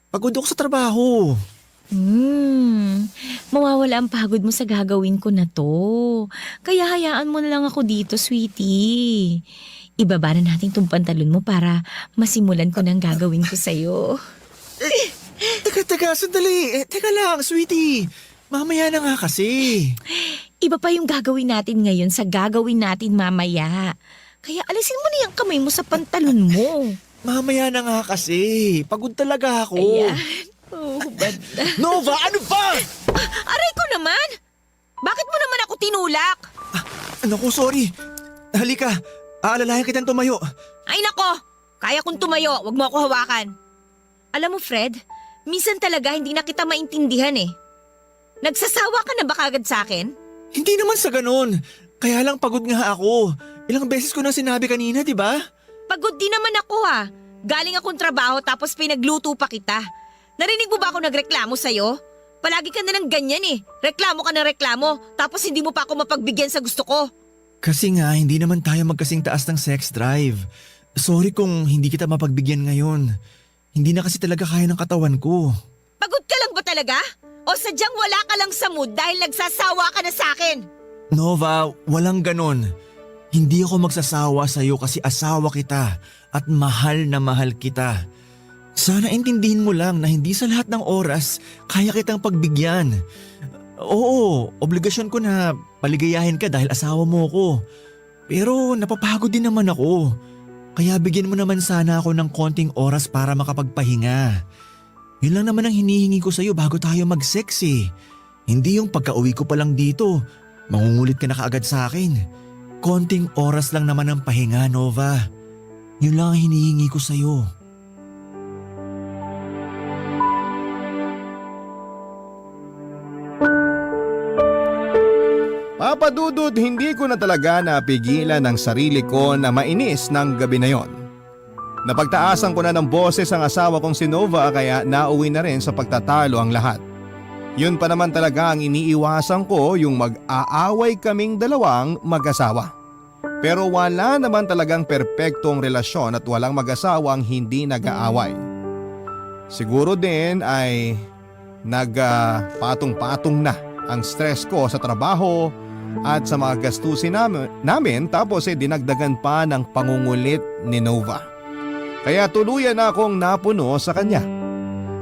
pagod ako sa trabaho. Mawawala ang pagod mo sa gagawin ko na to. Kaya hayaan mo na lang ako dito, sweetie. Ibaba na natin tong pantalon mo para masimulan ko ng gagawin ko sa'yo. Teka, sandali. Teka lang, sweetie. Mamaya na nga kasi. Iba pa yung gagawin natin ngayon sa gagawin natin mamaya. Kaya alisin mo na yung kamay mo sa pantalon mo. Mamaya na nga kasi. Pagod talaga ako. Ayan. Oh, bad na. Nova, ano ba? Aray ko naman! Bakit mo naman ako tinulak? Naku, sorry. Halika, Aalalayan kitang tumayo. Ay nako! Kaya kong tumayo, wag mo ako hawakan. Alam mo Fred, minsan talaga hindi na kita maintindihan eh. Nagsasawa ka na ba kagad sa akin? Hindi naman sa ganun. Kaya lang pagod nga ako. Ilang beses ko na sinabi kanina, di ba? Pagod din naman ako ah. Galing akong trabaho tapos pinagluto pa kita. Narinig mo ba ako nagreklamo sa'yo? Palagi ka na ng ganyan eh. Reklamo ka ng reklamo tapos hindi mo pa ako mapagbigyan sa gusto ko. Kasi nga, hindi naman tayo magkasing taas ng sex drive. Sorry kung hindi kita mapagbigyan ngayon. Hindi na kasi talaga kaya ng katawan ko. Pagod ka lang ba talaga? O sadyang wala ka lang sa mood dahil nagsasawa ka na sa akin? Nova, walang ganon. Hindi ako magsasawa sa'yo kasi asawa kita at mahal na mahal kita. Sana intindihin mo lang na hindi sa lahat ng oras kaya kitang pagbigyan. Oo, obligasyon ko na paligayahin ka dahil asawa mo ko. Pero napapagod din naman ako. Kaya bigyan mo naman sana ako ng konting oras para makapagpahinga. Yun lang naman ang hinihingi ko sa'yo bago tayo mag-sex eh. Hindi yung pagka-uwi ko pa lang dito, mangungulit ka na kaagad sa akin. Konting oras lang naman ang pahinga, Nova. Yun lang ang hinihingi ko sa'yo. Papa Dudut, hindi ko na talaga napigilan ang sarili ko na mainis ng gabi na yon. Napagtaasan ko na ng boses ang asawa kong si Nova kaya nauwi na rin sa pagtatalo ang lahat. Yun pa naman talaga ang iniiwasan ko, yung mag-aaway kaming dalawang mag-asawa. Pero wala naman talagang perpektong relasyon at walang mag-asawang hindi nag-aaway. Siguro din ay nagpatong-patong na ang stress ko sa trabaho at sa mga gastusin namin tapos dinagdagan pa ng pangungulit ni Nova. Kaya tuluyan na akong napuno sa kanya.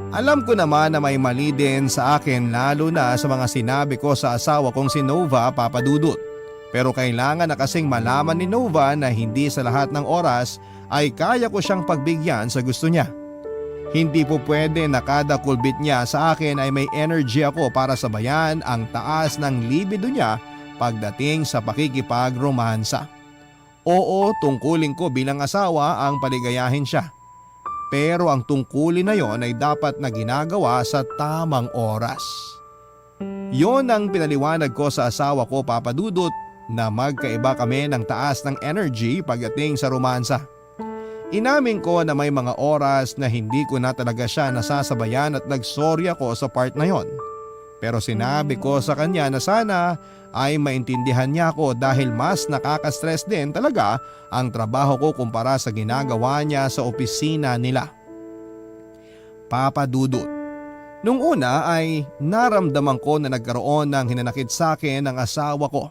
Alam ko naman na may mali din sa akin lalo na sa mga sinabi ko sa asawa kong si Nova, Papa Dudut. Pero kailangan na kasing malaman ni Nova na hindi sa lahat ng oras ay kaya ko siyang pagbigyan sa gusto niya. Hindi po pwede na kada kulbit niya sa akin ay may energy ako para sabayan ang taas ng libido niya pagdating sa pakikipag-romansa. Oo, tungkulin ko bilang asawa ang paligayahin siya. Pero ang tungkulin na yon ay dapat na ginagawa sa tamang oras. Yon ang pinaliwanag ko sa asawa ko, Papa Dudut, na magkaiba kami ng taas ng energy pagdating sa romansa. Inamin ko na may mga oras na hindi ko na talaga siya nasasabayan at nagsorry ako sa part na yon. Pero sinabi ko sa kanya na sana ay maintindihan niya ako dahil mas nakaka-stress din talaga ang trabaho ko kumpara sa ginagawa niya sa opisina nila. Papa Dudut, nung una ay naramdaman ko na nagkaroon ng hinanakit sa akin ang asawa ko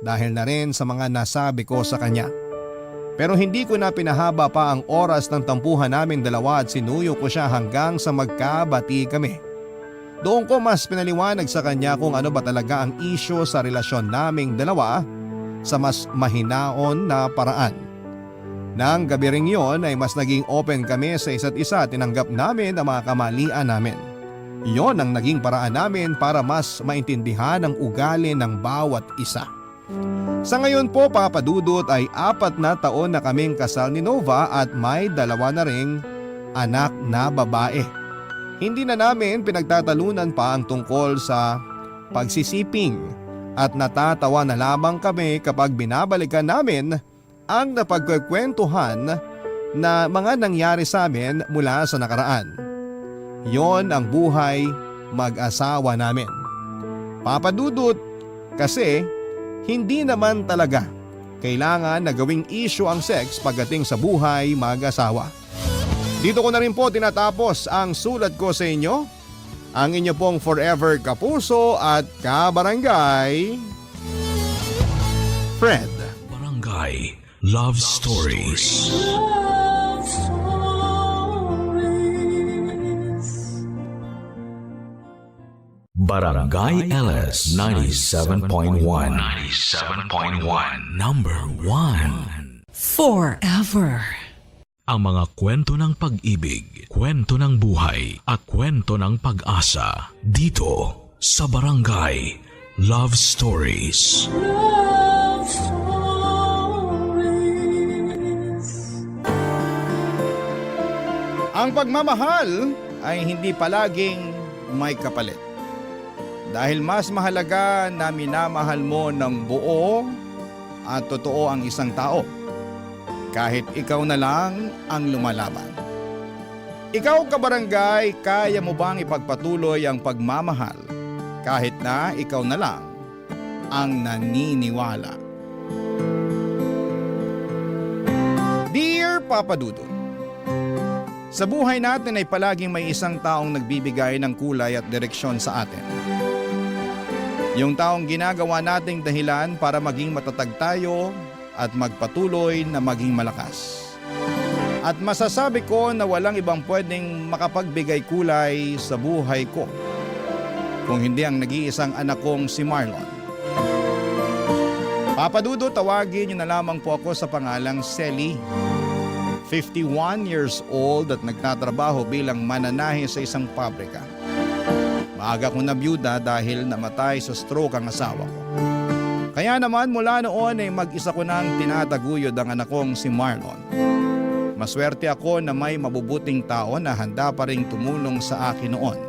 dahil na rin sa mga nasabi ko sa kanya. Pero hindi ko na pinahaba pa ang oras ng tampuhan namin dalawa at sinuyo ko siya hanggang sa magkabati kami. Doon ko mas pinaliwanag sa kanya kung ano ba talaga ang isyu sa relasyon naming dalawa sa mas mahinaon na paraan. Nang gabi ring yon ay mas naging open kami sa isa't isa at tinanggap namin ang mga kamalian namin. Iyon ang naging paraan namin para mas maintindihan ang ugali ng bawat isa. Sa ngayon po, Papa Dudut, ay 4 na taon na kaming kasal ni Nova at may 2 na ring anak na babae. Hindi na namin pinagtatalunan pa ang tungkol sa pagsisiping at natatawa na lamang kami kapag binabalikan namin ang napagkukwentuhan na mga nangyari sa amin mula sa nakaraan. Yon ang buhay mag-asawa namin. Papa Dudut, kasi hindi naman talaga kailangan na gawing issue ang sex pagdating sa buhay mag-asawa. Dito ko na rin po tinatapos ang sulat ko sa inyo. Ang inyo pong forever kapuso at kabarangay, Fred. Barangay Love Stories. Barangay LS 97.1 Number 1 Forever. Ang mga kwento ng pag-ibig, kwento ng buhay at kwento ng pag-asa dito sa Barangay Love Stories. Love Stories. Ang pagmamahal ay hindi palaging may kapalit. Dahil mas mahalaga na minamahal mo ng buo at totoo ang isang tao. Kahit ikaw na lang ang lumalaban. Ikaw kabarangay, kaya mo bang ipagpatuloy ang pagmamahal kahit na ikaw na lang ang naniniwala? Dear Papa Dudut, sa buhay natin ay palaging may isang taong nagbibigay ng kulay at direksyon sa atin. Yung taong ginagawa nating dahilan para maging matatag tayo at magpatuloy na maging malakas. At masasabi ko na walang ibang pwedeng makapagbigay kulay sa buhay ko kung hindi ang nag-iisang anak kong si Marlon. Papa Dudo, tawagin niyo na lamang po ako sa pangalang Selly. 51 years old at nagtatrabaho bilang mananahe sa isang pabrika. Maaga kong nabiyuda dahil namatay sa stroke ang asawa ko. Kaya naman mula noon ay mag-isa ko nang tinataguyod ang anak kong si Marlon. Maswerte ako na may mabubuting tao na handa pa ring tumulong sa akin noon.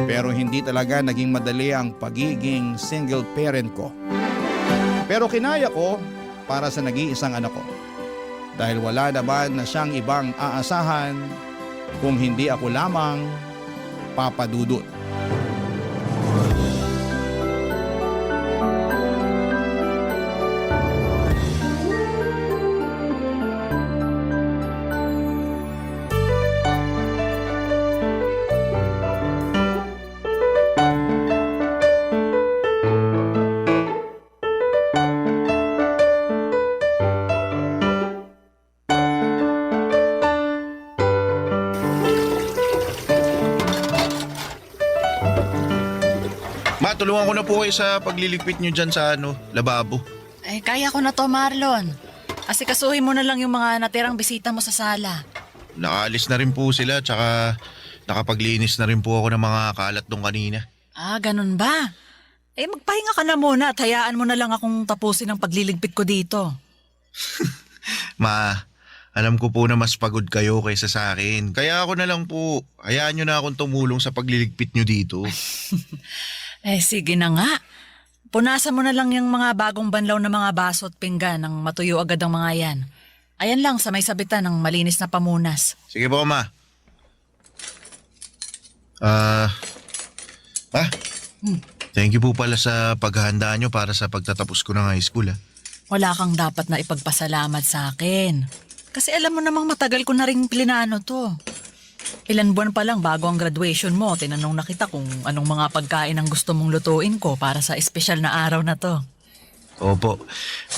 Pero hindi talaga naging madali ang pagiging single parent ko. Pero kinaya ko para sa nag-iisang anak ko. Dahil wala naman na siyang ibang aasahan kung hindi ako lamang, Papa Dudut. Ma, tulungan ko na po kayo sa pagliligpit nyo dyan sa lababo. Ay, kaya ko na to, Marlon. Asikasuhin mo na lang yung mga natirang bisita mo sa sala. Nakaalis na rin po sila, tsaka nakapaglinis na rin po ako ng mga kalat nung kanina. Ah, ganun ba? Eh, magpahinga ka na muna at hayaan mo na lang akong tapusin ang pagliligpit ko dito. Ma, alam ko po na mas pagod kayo kaysa sa akin. Kaya ako na lang po, hayaan nyo na akong tumulong sa pagliligpit nyo dito. Eh, sige na nga. Punasan mo na lang yung mga bagong banlaw na mga baso at pinggan nang matuyo agad ang mga yan. Ayan lang sa may sabitan ng malinis na pamunas. Sige po, Ma. Ma, thank you po pala sa paghahanda nyo para sa pagtatapos ko ng high school. Wala kang dapat na ipagpasalamat sa akin. Kasi alam mo namang matagal ko na rin plinano to. Ilan buwan pa lang bago ang graduation mo, tinanong na kita kung anong mga pagkain ang gusto mong lutuin ko para sa espesyal na araw na to. Opo.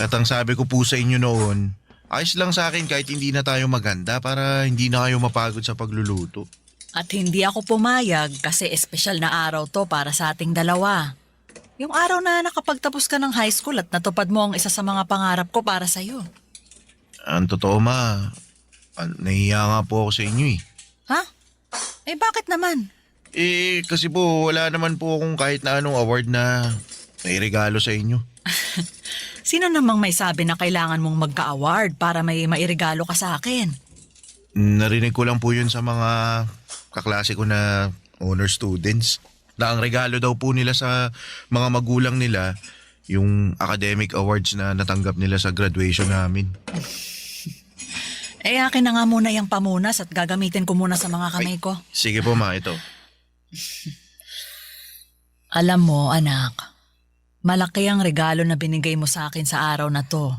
At ang sabi ko po sa inyo noon, ayos lang sa akin kahit hindi na tayo maganda para hindi na kayo mapagod sa pagluluto. At hindi ako pumayag kasi espesyal na araw to para sa ating dalawa. Yung araw na nakapagtapos ka ng high school at natupad mo ang isa sa mga pangarap ko para sa'yo. Ang totoo, Ma, nahiya nga po ako sa inyo eh. Ha? Eh bakit naman? Eh, kasi po wala naman po akong kahit na anong award na nairegalo sa inyo. Sino namang may sabi na kailangan mong magka-award para may mairegalo ka sa akin? Narinig ko lang po yun sa mga kaklase ko na honor students. Na ang regalo daw po nila sa mga magulang nila yung academic awards na natanggap nila sa graduation namin. Eh akin na nga muna yung pamunas at gagamitin ko muna sa mga kamay ko. Sige po, Ma, ito. Alam mo, anak, malaki ang regalo na binigay mo sa akin sa araw na to.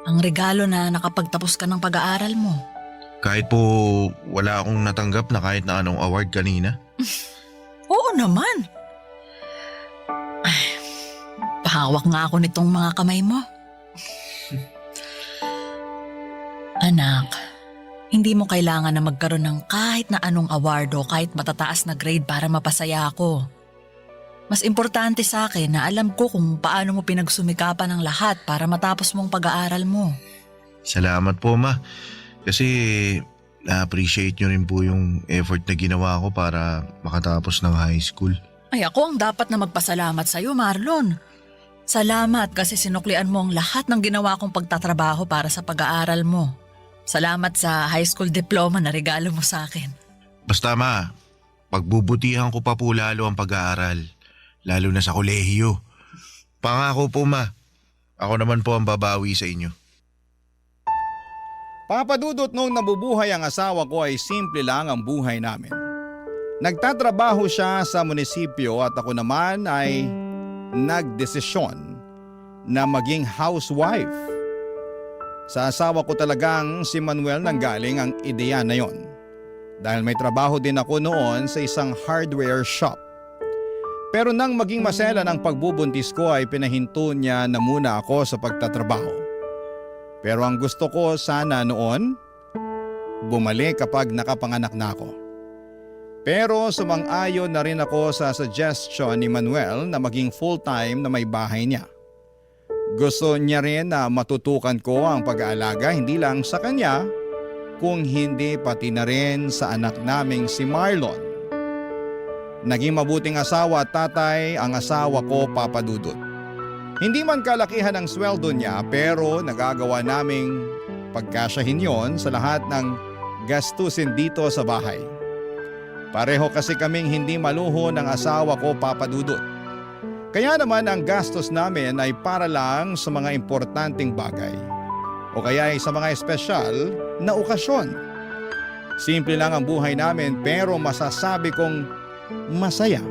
Ang regalo na nakapagtapos ka ng pag-aaral mo. Kahit po wala akong natanggap na kahit na anong award kanina. Oo naman. Ay, pahawak nga ako nitong mga kamay mo. Anak, hindi mo kailangan na magkaroon ng kahit na anong award o kahit matataas na grade para mapasaya ako. Mas importante sa akin na alam ko kung paano mo pinagsumikapan ang lahat para matapos mong pag-aaral mo. Salamat po, Ma. Kasi na-appreciate nyo rin po yung effort na ginawa ko para makatapos ng high school. Ay, ako ang dapat na magpasalamat sa'yo, Marlon. Salamat kasi sinuklian mo ang lahat ng ginawa kong pagtatrabaho para sa pag-aaral mo. Salamat sa high school diploma na regalo mo sa akin. Basta ma, pagbubutihan ko pa po lalo ang pag-aaral. Lalo na sa kolehiyo. Pangako po ma, ako naman po ang babawi sa inyo. Papadudot, noong nabubuhay ang asawa ko ay simple lang ang buhay namin. Nagtatrabaho siya sa munisipyo at ako naman ay nagdesisyon na maging housewife. Sa asawa ko talagang si Manuel nanggaling ang ideya na yon. Dahil may trabaho din ako noon sa isang hardware shop. Pero nang maging maselan ang pagbubuntis ko ay pinahinto niya na muna ako sa pagtatrabaho. Pero ang gusto ko sana noon, bumalik kapag nakapanganak na ako. Pero sumang-ayon na rin ako sa suggestion ni Manuel na maging full-time na may bahay niya. Gusto niya rin na matutukan ko ang pag-aalaga hindi lang sa kanya, kung hindi pati na rin sa anak naming si Marlon. Naging mabuting asawa at tatay ang asawa ko, Papa Dudut. Hindi man kalakihan ang sweldo niya pero nagagawa naming pagkasyahin yon sa lahat ng gastusin dito sa bahay. Pareho kasi kaming hindi maluho ng asawa ko, Papa Dudut. Kaya naman ang gastos namin ay para lang sa mga importanteng bagay o kaya ay sa mga espesyal na okasyon. Simple lang ang buhay namin pero masasabi kong masaya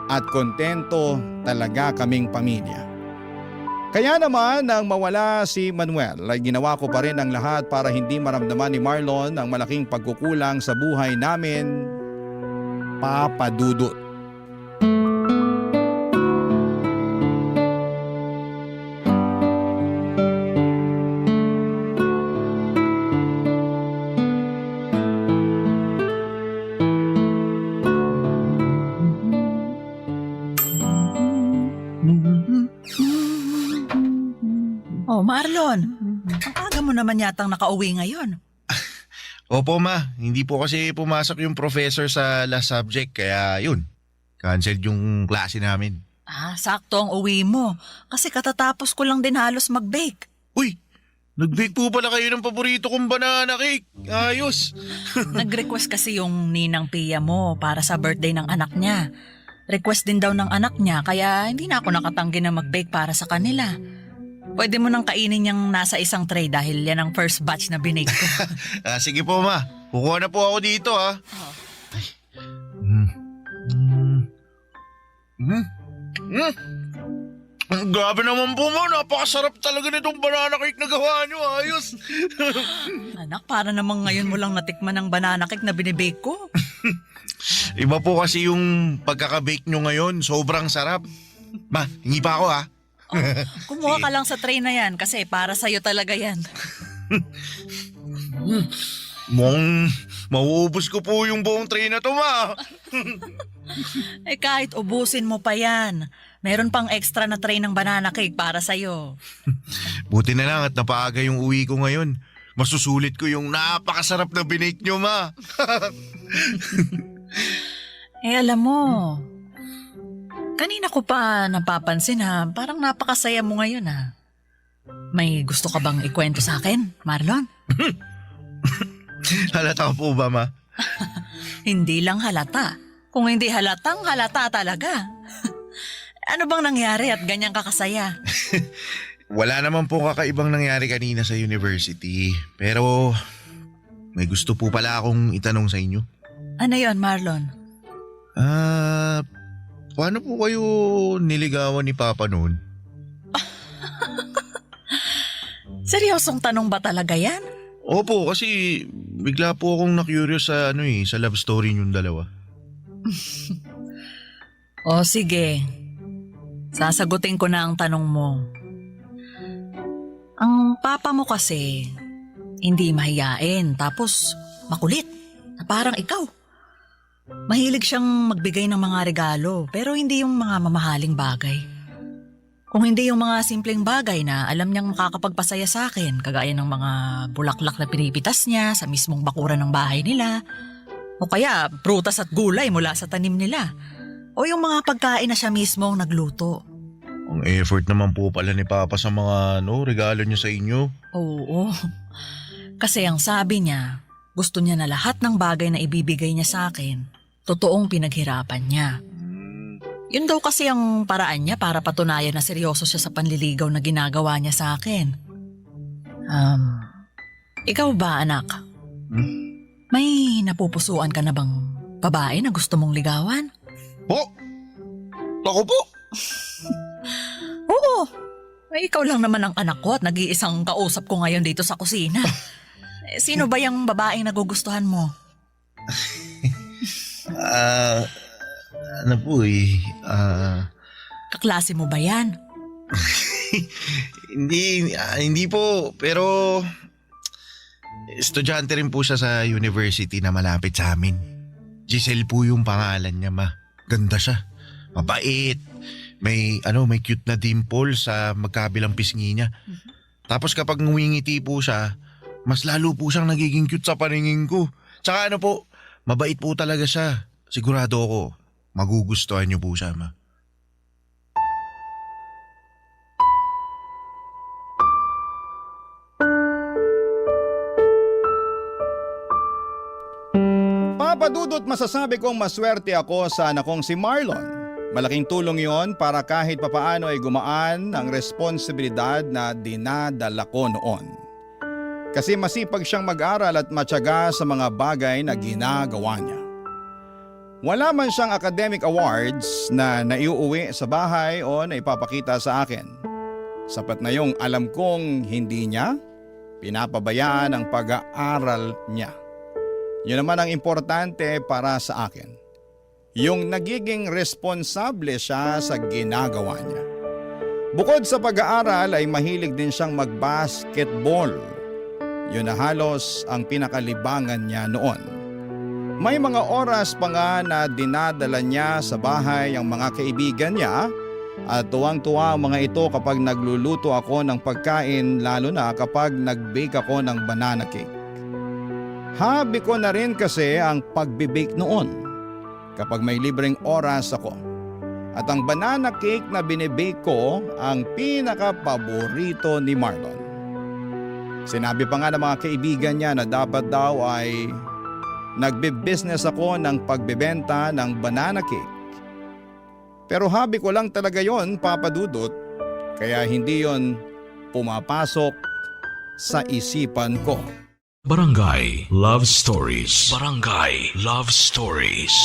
at kontento talaga kaming pamilya. Kaya naman nang mawala si Manuel ay ginawa ko pa rin ang lahat para hindi maramdaman ni Marlon ang malaking pagkukulang sa buhay namin, Papa Dudut. Oh, Marlon, ang aga mo naman yatang nakauwi ngayon. Opo ma, hindi po kasi pumasok yung professor sa last subject kaya yun, canceled yung klase namin. Sakto ang uwi mo. Kasi katatapos ko lang din halos mag-bake. Uy, nag-bake po pala kayo ng paborito kong banana cake. Ayos. Nag-request kasi yung ninang Pia mo para sa birthday ng anak niya. Request din daw ng anak niya kaya hindi na ako nakatanggi na mag-bake para sa kanila. Pwede mo nang kainin yung nasa isang tray dahil yan ang first batch na binake ko. Sige po ma, kukuha na po ako dito ha. Grabe naman po ma, napakasarap talaga nitong banana cake na gawa nyo. Ayos. Anak, para namang ngayon mo lang natikman ang banana cake na binibake ko. Iba po kasi yung pagkakabake nyo ngayon, sobrang sarap. Ma, hingi pa ako ha. Kumuha ka lang sa tray na yan kasi para sa'yo talaga yan. Mauubos ko po yung buong tray na to ma. Kahit ubusin mo pa yan, meron pang extra na tray ng banana cake para sa'yo. Buti na lang at napaaga yung uwi ko ngayon. Masusulit ko yung napakasarap na binake nyo ma. Alam mo, kanina ko pa napapansin parang napakasaya mo ngayon May gusto ka bang ikwento sa akin, Marlon? Halata po ba ma? Hindi lang halata. Kung hindi halatang halata talaga. Ano bang nangyari at ganyan kakasaya? Wala naman po kakaibang nangyari kanina sa university. Pero may gusto po pala akong itanong sa inyo. Ano yon, Marlon? Paano po kayo niligawan ni Papa noon? Seryosong tanong ba talaga yan? Opo, kasi bigla po akong na-curious sa sa love story niyong dalawa. O sige, sasagutin ko na ang tanong mo. Ang papa mo kasi, hindi mahiyain tapos makulit, na parang ikaw. Mahilig siyang magbigay ng mga regalo pero hindi yung mga mamahaling bagay. Kung hindi yung mga simpleng bagay na alam niyang makakapagpasaya sa akin, kagaya ng mga bulaklak na pinipitas niya sa mismong bakuran ng bahay nila, o kaya prutas at gulay mula sa tanim nila, o yung mga pagkain na siya mismo ang nagluto. Ang effort naman po pala ni Papa sa mga regalo niya sa inyo. Oo. Kasi ang sabi niya, gusto niya na lahat ng bagay na ibibigay niya sa akin, totoong pinaghirapan niya. Yun daw kasi ang paraan niya para patunayan na seryoso siya sa panliligaw na ginagawa niya sa akin. Ikaw ba, anak? May napupusuan ka na bang babae na gusto mong ligawan? Po? Ako po? Oo. Ay, ikaw lang naman ang anak ko at nag-iisang kausap ko ngayon dito sa kusina. Sino ba yung babaeng nagugustuhan mo? Ano po eh, Kaklase mo ba yan? hindi po, pero estudyante rin po siya sa university na malapit sa amin. Giselle po yung pangalan niya, ma. Ganda siya. Mabait. May cute na dimple sa magkabilang pisngi niya. Tapos kapag ngumingiti po siya, mas lalo po siyang nagiging cute sa paningin ko. Tsaka mabait po talaga siya. Sigurado ako, magugustuhan niyo po siya, ma. Papadudot masasabi kong maswerte ako sa anak kong si Marlon. Malaking tulong yon para kahit papaano ay gumaan ang responsibilidad na dinadala ko noon. Kasi masipag siyang mag-aral at matyaga sa mga bagay na ginagawa niya. Wala man siyang academic awards na naiuuwi sa bahay o naipapakita sa akin. Sapat na yung alam kong hindi niya pinapabayaan ang pag-aaral niya. Yun naman ang importante para sa akin. Yung nagiging responsable siya sa ginagawa niya. Bukod sa pag-aaral ay mahilig din siyang mag-basketball. Yun na halos ang pinakalibangan niya noon. May mga oras pa nga na dinadala niya sa bahay ang mga kaibigan niya at tuwang-tuwa ang mga ito kapag nagluluto ako ng pagkain lalo na kapag nag-bake ako ng banana cake. Hobby ko na rin kasi ang pagbe-bake noon kapag may libreng oras ako. At ang banana cake na binibake ko ang pinaka-paborito ni Marlon. Sinabi pa nga ng mga kaibigan niya na dapat daw ay nagbe-business ako ng pagbebenta ng banana cake. Pero hobby ko lang talaga yon, Papa Dudut, kaya hindi yon pumapasok sa isipan ko. Barangay Love Stories. Barangay Love Stories.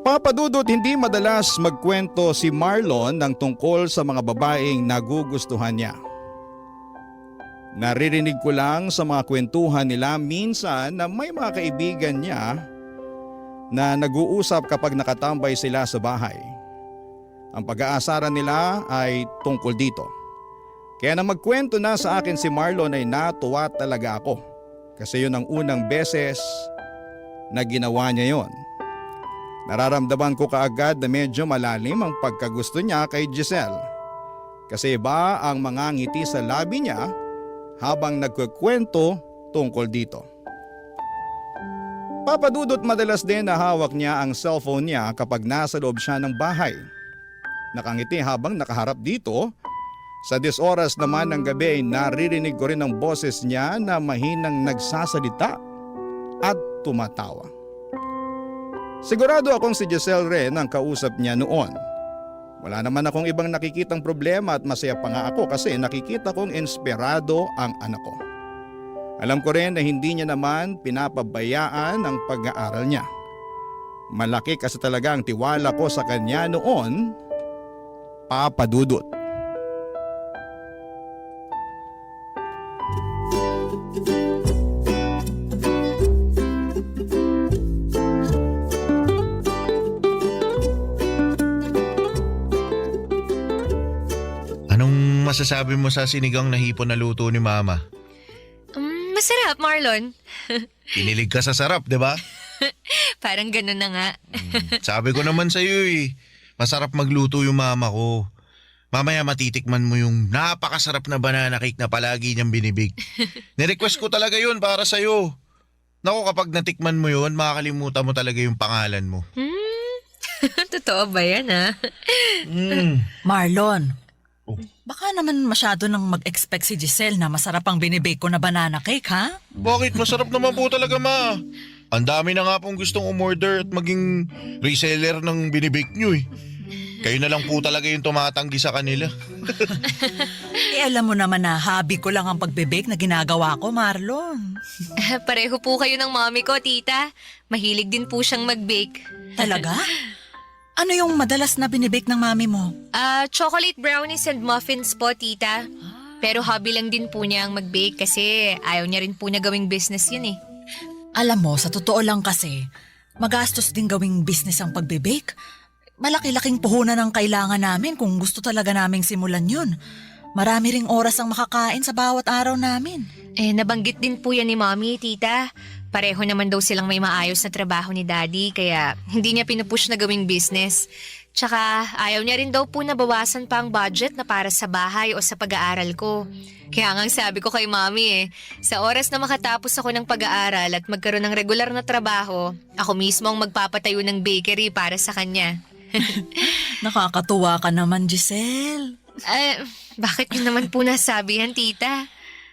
Papadudot, hindi madalas magkwento si Marlon ng tungkol sa mga babaeng nagugustuhan niya. Naririnig ko lang sa mga kwentuhan nila minsan na may mga kaibigan niya na nag-uusap kapag nakatambay sila sa bahay. Ang pag-aasaran nila ay tungkol dito. Kaya nang magkwento na sa akin si Marlon ay natuwa talaga ako. Kasi yun ang unang beses na ginawa niya yon. Nararamdaman ko kaagad na medyo malalim ang pagkagusto niya kay Giselle. Kasi iba ang mga ngiti sa labi niya habang nagkukwento tungkol dito. Papadudot, madalas din na hawak niya ang cellphone niya kapag nasa loob siya ng bahay. Nakangiti habang nakaharap dito. Sa 10 oras naman ng gabi ay naririnig ko rin ang boses niya na mahinang nagsasalita at tumatawa. Sigurado akong si Giselle rin ang kausap niya noon. Wala naman akong ibang nakikitang problema at masaya pa nga ako kasi nakikita kong inspirado ang anak ko. Alam ko rin na hindi niya naman pinapabayaan ang pag-aaral niya. Malaki kasi talaga ang tiwala ko sa kanya noon, Papa Dudut. Anong masasabi mo sa sinigang na hipon na luto ni Mama? Masarap, Marlon. Kinilig ka sa sarap, di ba? Parang ganun na nga. Sabi ko naman sa iyo masarap magluto yung mama ko. Mamaya matitikman mo yung napakasarap na banana cake na palagi niyang binibig. Nirequest ko talaga yun para sa'yo. Naku, kapag natikman mo yun, makakalimutan mo talaga yung pangalan mo. Totoo ba yan, ha? Marlon, Baka naman masyado nang mag-expect si Giselle na masarap ang binibake ko na banana cake, ha? Bakit? Masarap naman po talaga, ma. Ang dami na nga pong gustong umorder at maging reseller ng binibake nyo eh. Kayo na lang po talaga yung tumatanggi sa kanila. Alam mo naman na hobby ko lang ang pagbibake na ginagawa ko, Marlon. Pareho po kayo ng mommy ko, tita. Mahilig din po siyang mag-bake. Talaga? Ano yung madalas na binibake ng mami mo? Chocolate brownies and muffins po, tita. Pero hobby lang din po niya ang mag-bake kasi ayaw niya rin po na gawing business yun eh. Alam mo, sa totoo lang kasi, magastos din gawing business ang pagbibake. Malaki-laking puhunan ang kailangan namin kung gusto talaga naming simulan yun. Marami ring oras ang makakain sa bawat araw namin. Nabanggit din po yan ni mommy, tita. Pareho naman daw silang may maayos na trabaho ni daddy kaya hindi niya pinupush na gawing business. Tsaka ayaw niya rin daw po na bawasan pa ang budget na para sa bahay o sa pag-aaral ko. Kaya nga sabi ko kay mommy sa oras na makatapos ako ng pag-aaral at magkaroon ng regular na trabaho, ako mismo ang magpapatayo ng bakery para sa kanya. Nakakatuwa ka naman, Giselle. Bakit yun naman po nasabihan, tita?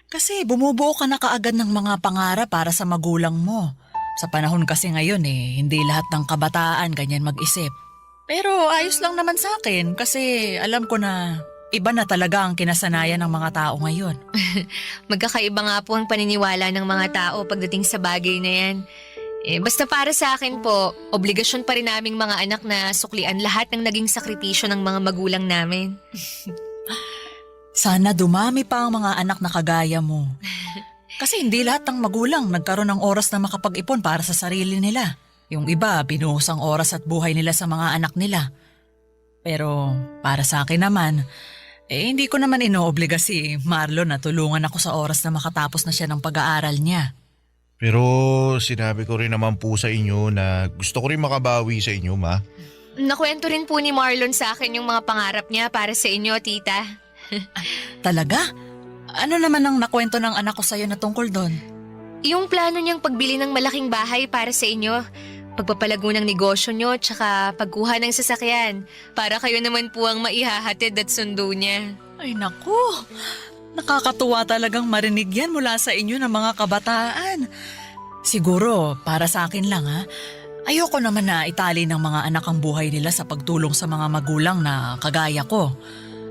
Kasi bumubuo ka na kaagad ng mga pangarap para sa magulang mo. Sa panahon kasi ngayon hindi lahat ng kabataan ganyan mag-isip. Pero ayos lang naman sa akin kasi alam ko na iba na talaga ang kinasanayan ng mga tao ngayon. Magkakaiba nga po ang paniniwala ng mga tao pagdating sa bagay na yan. Basta para sa akin po, obligasyon pa rin naming mga anak na suklian lahat ng naging sakripisyo ng mga magulang namin. Sana dumami pa ang mga anak na kagaya mo. Kasi hindi lahat ng magulang nagkaroon ng oras na makapag-ipon para sa sarili nila. Yung iba, binuhos ang oras at buhay nila sa mga anak nila. Pero para sa akin naman, hindi ko naman inoobliga si Marlon na tulungan ako sa oras na makatapos na siya ng pag-aaral niya. Pero sinabi ko rin naman po sa inyo na gusto ko rin makabawi sa inyo, ma. Nakwento rin po ni Marlon sa akin yung mga pangarap niya para sa inyo, tita. Talaga? Ano naman ang nakwento ng anak ko sa'yo na tungkol doon? Yung plano niyang pagbili ng malaking bahay para sa inyo, pagpapalago ng negosyo niyo, tsaka pagkuha ng sasakyan, para kayo naman po ang maihahatid at sundo niya. Ay naku, nakakatuwa talagang marinig yan mula sa inyo ng mga kabataan. Siguro, para sa akin lang ayoko naman na itali ng mga anak ang buhay nila sa pagtulong sa mga magulang na kagaya ko.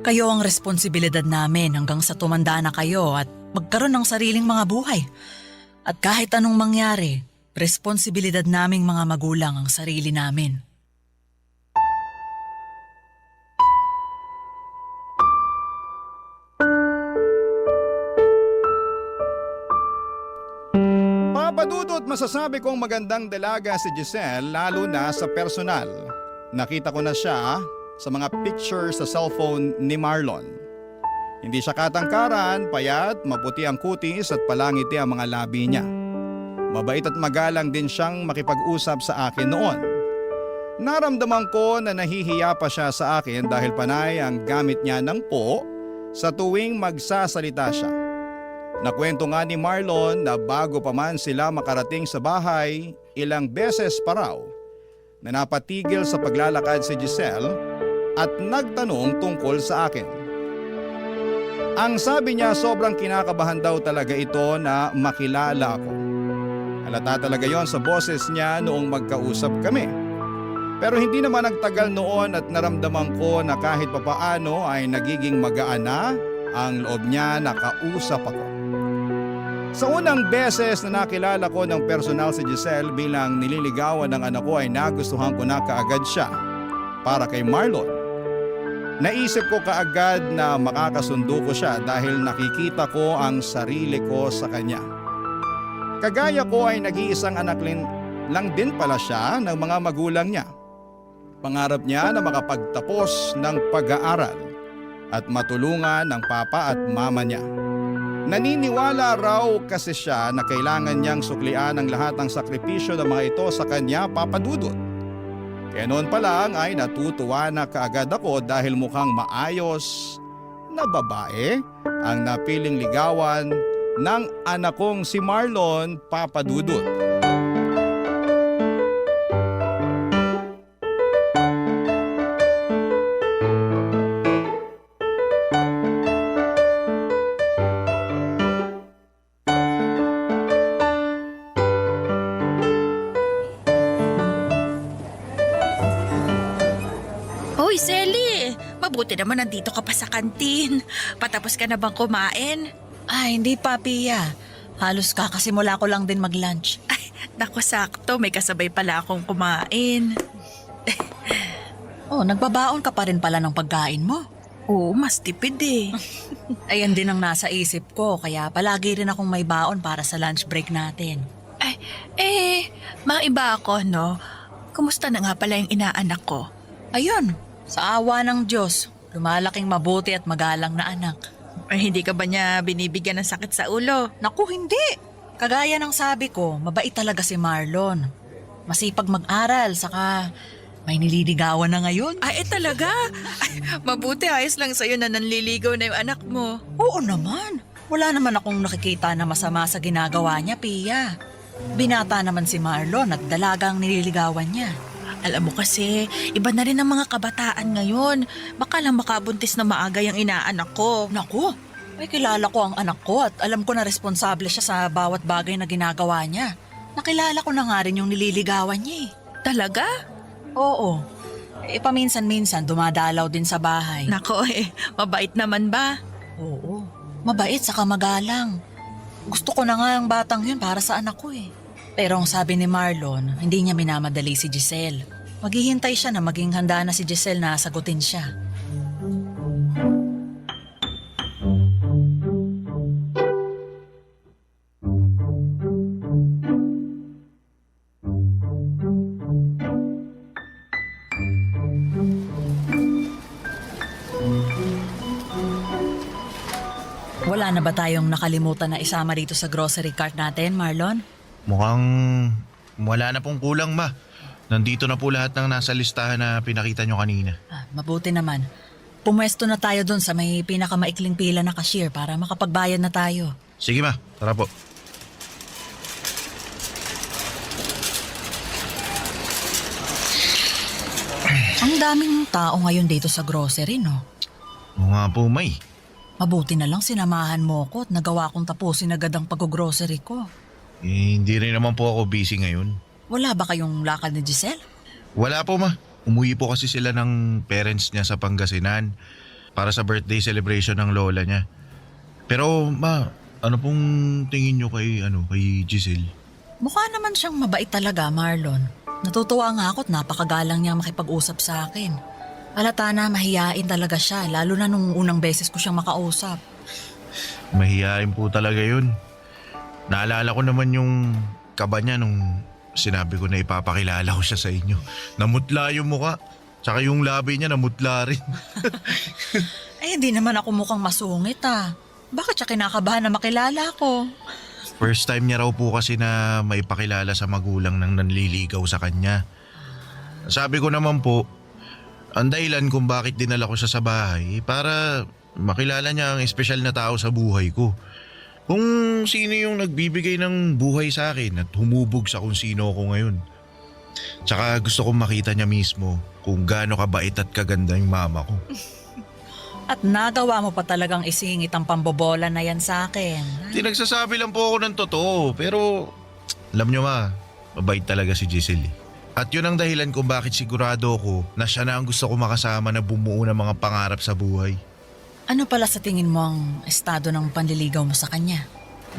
Kayo ang responsibilidad namin hanggang sa tumanda na kayo at magkaroon ng sariling mga buhay. At kahit anong mangyari, responsibilidad naming mga magulang ang sarili namin. Papadudot masasabi kong magandang dalaga si Giselle lalo na sa personal. Nakita ko na siya sa mga pictures sa cellphone ni Marlon. Hindi siya katangkaran, payat, maputi ang kutis at palangiti ang mga labi niya. Mabait at magalang din siyang makipag-usap sa akin noon. Naramdaman ko na nahihiya pa siya sa akin dahil panay ang gamit niya ng po sa tuwing magsasalita siya. Nakwento nga ni Marlon na bago pa man sila makarating sa bahay, ilang beses pa raw na napatigil sa paglalakad si Giselle at nagtanong tungkol sa akin. Ang sabi niya sobrang kinakabahan daw talaga ito na makilala ako. Halata talaga yon sa boses niya noong magkausap kami. Pero hindi naman nagtagal noon at naramdaman ko na kahit papaano ay nagiging magaan na ang loob niya na kausap ako. Sa unang beses na nakilala ko ng personal si Giselle bilang nililigawan ng anak ko ay nagustuhan ko na kaagad siya para kay Marlon. Naisip ko kaagad na makakasundo ko siya dahil nakikita ko ang sarili ko sa kanya. Kagaya ko ay nag-iisang anak lang din pala siya ng mga magulang niya. Pangarap niya na makapagtapos ng pag-aaral at matulungan ng papa at mama niya. Naniniwala raw kasi siya na kailangan niyang suklian ang lahat ng sakripisyo ng mga ito sa kanya, Papa Dudut. Kaya noon pa lang ay natutuwa na kaagad ako dahil mukhang maayos na babae ang napiling ligawan ng anak kong si Marlon, Papa Dudut. Giselle, mabuti naman nandito ka pa sa kantin. Patapos ka na bang kumain? Ay, hindi pa, Pia. Halos kakasimula ko lang din mag-lunch. Ay, naku sakto, may kasabay pala akong kumain. Oh, nagbabaon ka pa rin pala ng pagkain mo. Oo, mas tipid eh. Ayan din ang nasa isip ko, kaya palagi rin akong may baon para sa lunch break natin. Maiba ako, no? Kumusta na nga pala yung inaanak ko? Ayun, sa awa ng Diyos, lumalaking mabuti at magalang na anak. Ay, hindi ka ba niya binibigyan ng sakit sa ulo? Naku, hindi. Kagaya ng sabi ko, mabait talaga si Marlon. Masipag mag-aral, saka may nililigawan na ngayon. Ay, talaga? Ay, mabuti ayos lang sa'yo na nanliligaw na yung anak mo. Oo naman. Wala naman akong nakikita na masama sa ginagawa niya, Pia. Binata naman si Marlon at dalagang nililigawan niya. Alam mo kasi, iba na rin ang mga kabataan ngayon. Baka lang makabuntis na maaga yung inaanak ko. Naku, may kilala ko ang anak ko at alam ko na responsable siya sa bawat bagay na ginagawa niya. Nakilala ko na nga rin yung nililigawan niya eh. Talaga? Oo. Paminsan-minsan dumadalaw din sa bahay. Nako mabait naman ba? Oo. Mabait saka magalang. Gusto ko na nga ang batang yun para sa anak ko eh. Pero ang sabi ni Marlon, hindi niya minamadali si Giselle. Maghihintay siya na maging handa na si Giselle na sagutin siya. Wala na ba tayong nakalimutan na isama dito sa grocery cart natin, Marlon? Mukhang wala na pong kulang, ma. Nandito na po lahat ng nasa listahan na pinakita nyo kanina. Mabuti naman. Pumwesto na tayo doon sa may pinakamaikling pila na cashier para makapagbayad na tayo. Sige, ma. Tara po. Ang daming tao ngayon dito sa grocery, no? Oo nga po, may. Mabuti na lang sinamahan mo ko at nagawa kong tapusin agad ang pag-grocery ko. Hindi rin naman po ako busy ngayon. Wala ba kayong lakad ni Giselle? Wala po, ma. Umuwi po kasi sila ng parents niya sa Pangasinan para sa birthday celebration ng lola niya. Pero, ma, ano pong tingin nyo kay Giselle? Mukha naman siyang mabait talaga, Marlon. Natutuwa nga ako at napakagalang niya makipag-usap sa akin. Halata na mahiyain talaga siya, lalo na nung unang beses ko siyang makausap. Mahihain po talaga yun. Naalala ko naman yung kaba niya nung sinabi ko na ipapakilala ko siya sa inyo. Namutla yung muka, tsaka yung labi niya namutla rin. Hindi naman ako mukhang masungit ah. Bakit siya kinakabahan na makilala ko? First time niya raw po kasi na maipakilala sa magulang ng nanliligaw sa kanya. Sabi ko naman po, ang dahilan kung bakit dinala ko siya sa bahay para makilala niya ang espesyal na tao sa buhay ko. Kung sino yung nagbibigay ng buhay sa akin at humubog sa kung sino ako ngayon. Tsaka gusto kong makita niya mismo kung gaano kabait at kaganda yung mama ko. At nagawa mo pa talagang isingit ang pambobola na yan sa akin. Nagsasabi lang po ako ng totoo pero alam niyo ma, mabait talaga si Giselle. At yun ang dahilan kung bakit sigurado ako na siya na ang gusto ko makasama na bumuo ng mga pangarap sa buhay. Ano pala sa tingin mo ang estado ng panliligaw mo sa kanya?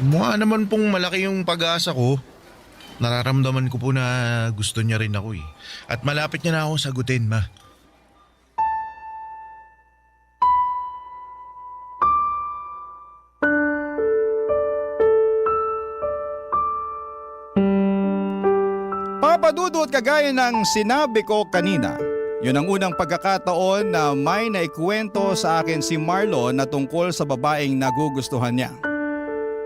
Mukha naman pong malaki yung pag-asa ko. Nararamdaman ko po na gusto niya rin ako eh. At malapit niya na ako sagutin, ma. Papadudot kagaya ng sinabi ko kanina. Yun ang unang pagkakataon na may naikwento sa akin si Marlon na tungkol sa babaeng nagugustuhan niya.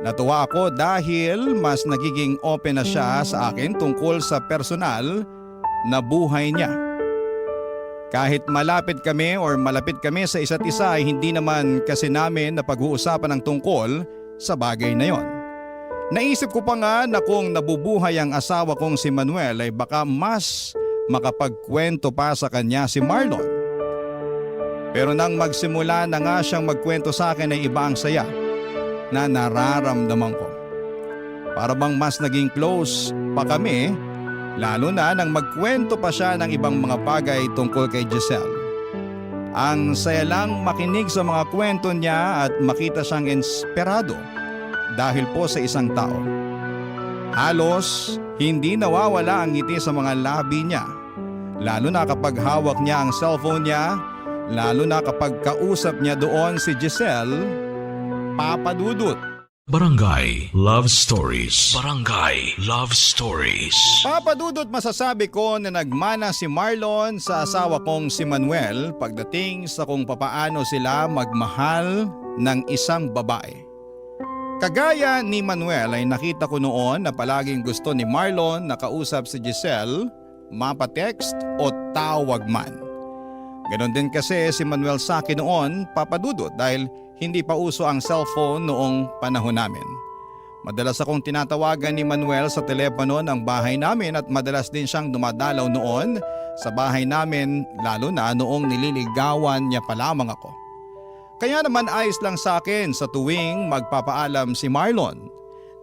Natuwa ako dahil mas nagiging open na siya sa akin tungkol sa personal na buhay niya. Kahit malapit kami sa isa't isa ay hindi naman kasi namin na pag-uusapan ang tungkol sa bagay na yon. Naisip ko pa nga na kung nabubuhay ang asawa kong si Manuel ay baka mas makapagkwento pa sa kanya si Marlon. Pero nang magsimula na nga siyang magkwento sa akin ay iba ang saya na nararamdaman ko. Para bang mas naging close pa kami, lalo na nang magkwento pa siya ng ibang mga bagay tungkol kay Giselle. Ang saya lang makinig sa mga kwento niya at makita siyang inspirado dahil po sa isang tao. Halos hindi nawawala ang ngiti sa mga labi niya, lalo na kapag hawak niya ang cellphone niya, lalo na kapag kausap niya doon si Giselle, Papa Dudut. Barangay Love Stories. Barangay Love Stories. Papa Dudut, masasabi ko na nagmana si Marlon sa asawa kong si Manuel pagdating sa kung papaano sila magmahal ng isang babae. Kagaya ni Manuel ay nakita ko noon na palaging gusto ni Marlon na kausap si Giselle, mapa-text o tawag man. Ganon din kasi si Manuel sa akin noon, Papa Dudut, dahil hindi pa uso ang cellphone noong panahon namin. Madalas akong tinatawagan ni Manuel sa telepono ng bahay namin at madalas din siyang dumadalaw noon sa bahay namin, lalo na noong nililigawan niya pa lamang ako. Kaya naman ayos lang sa akin sa tuwing magpapaalam si Marlon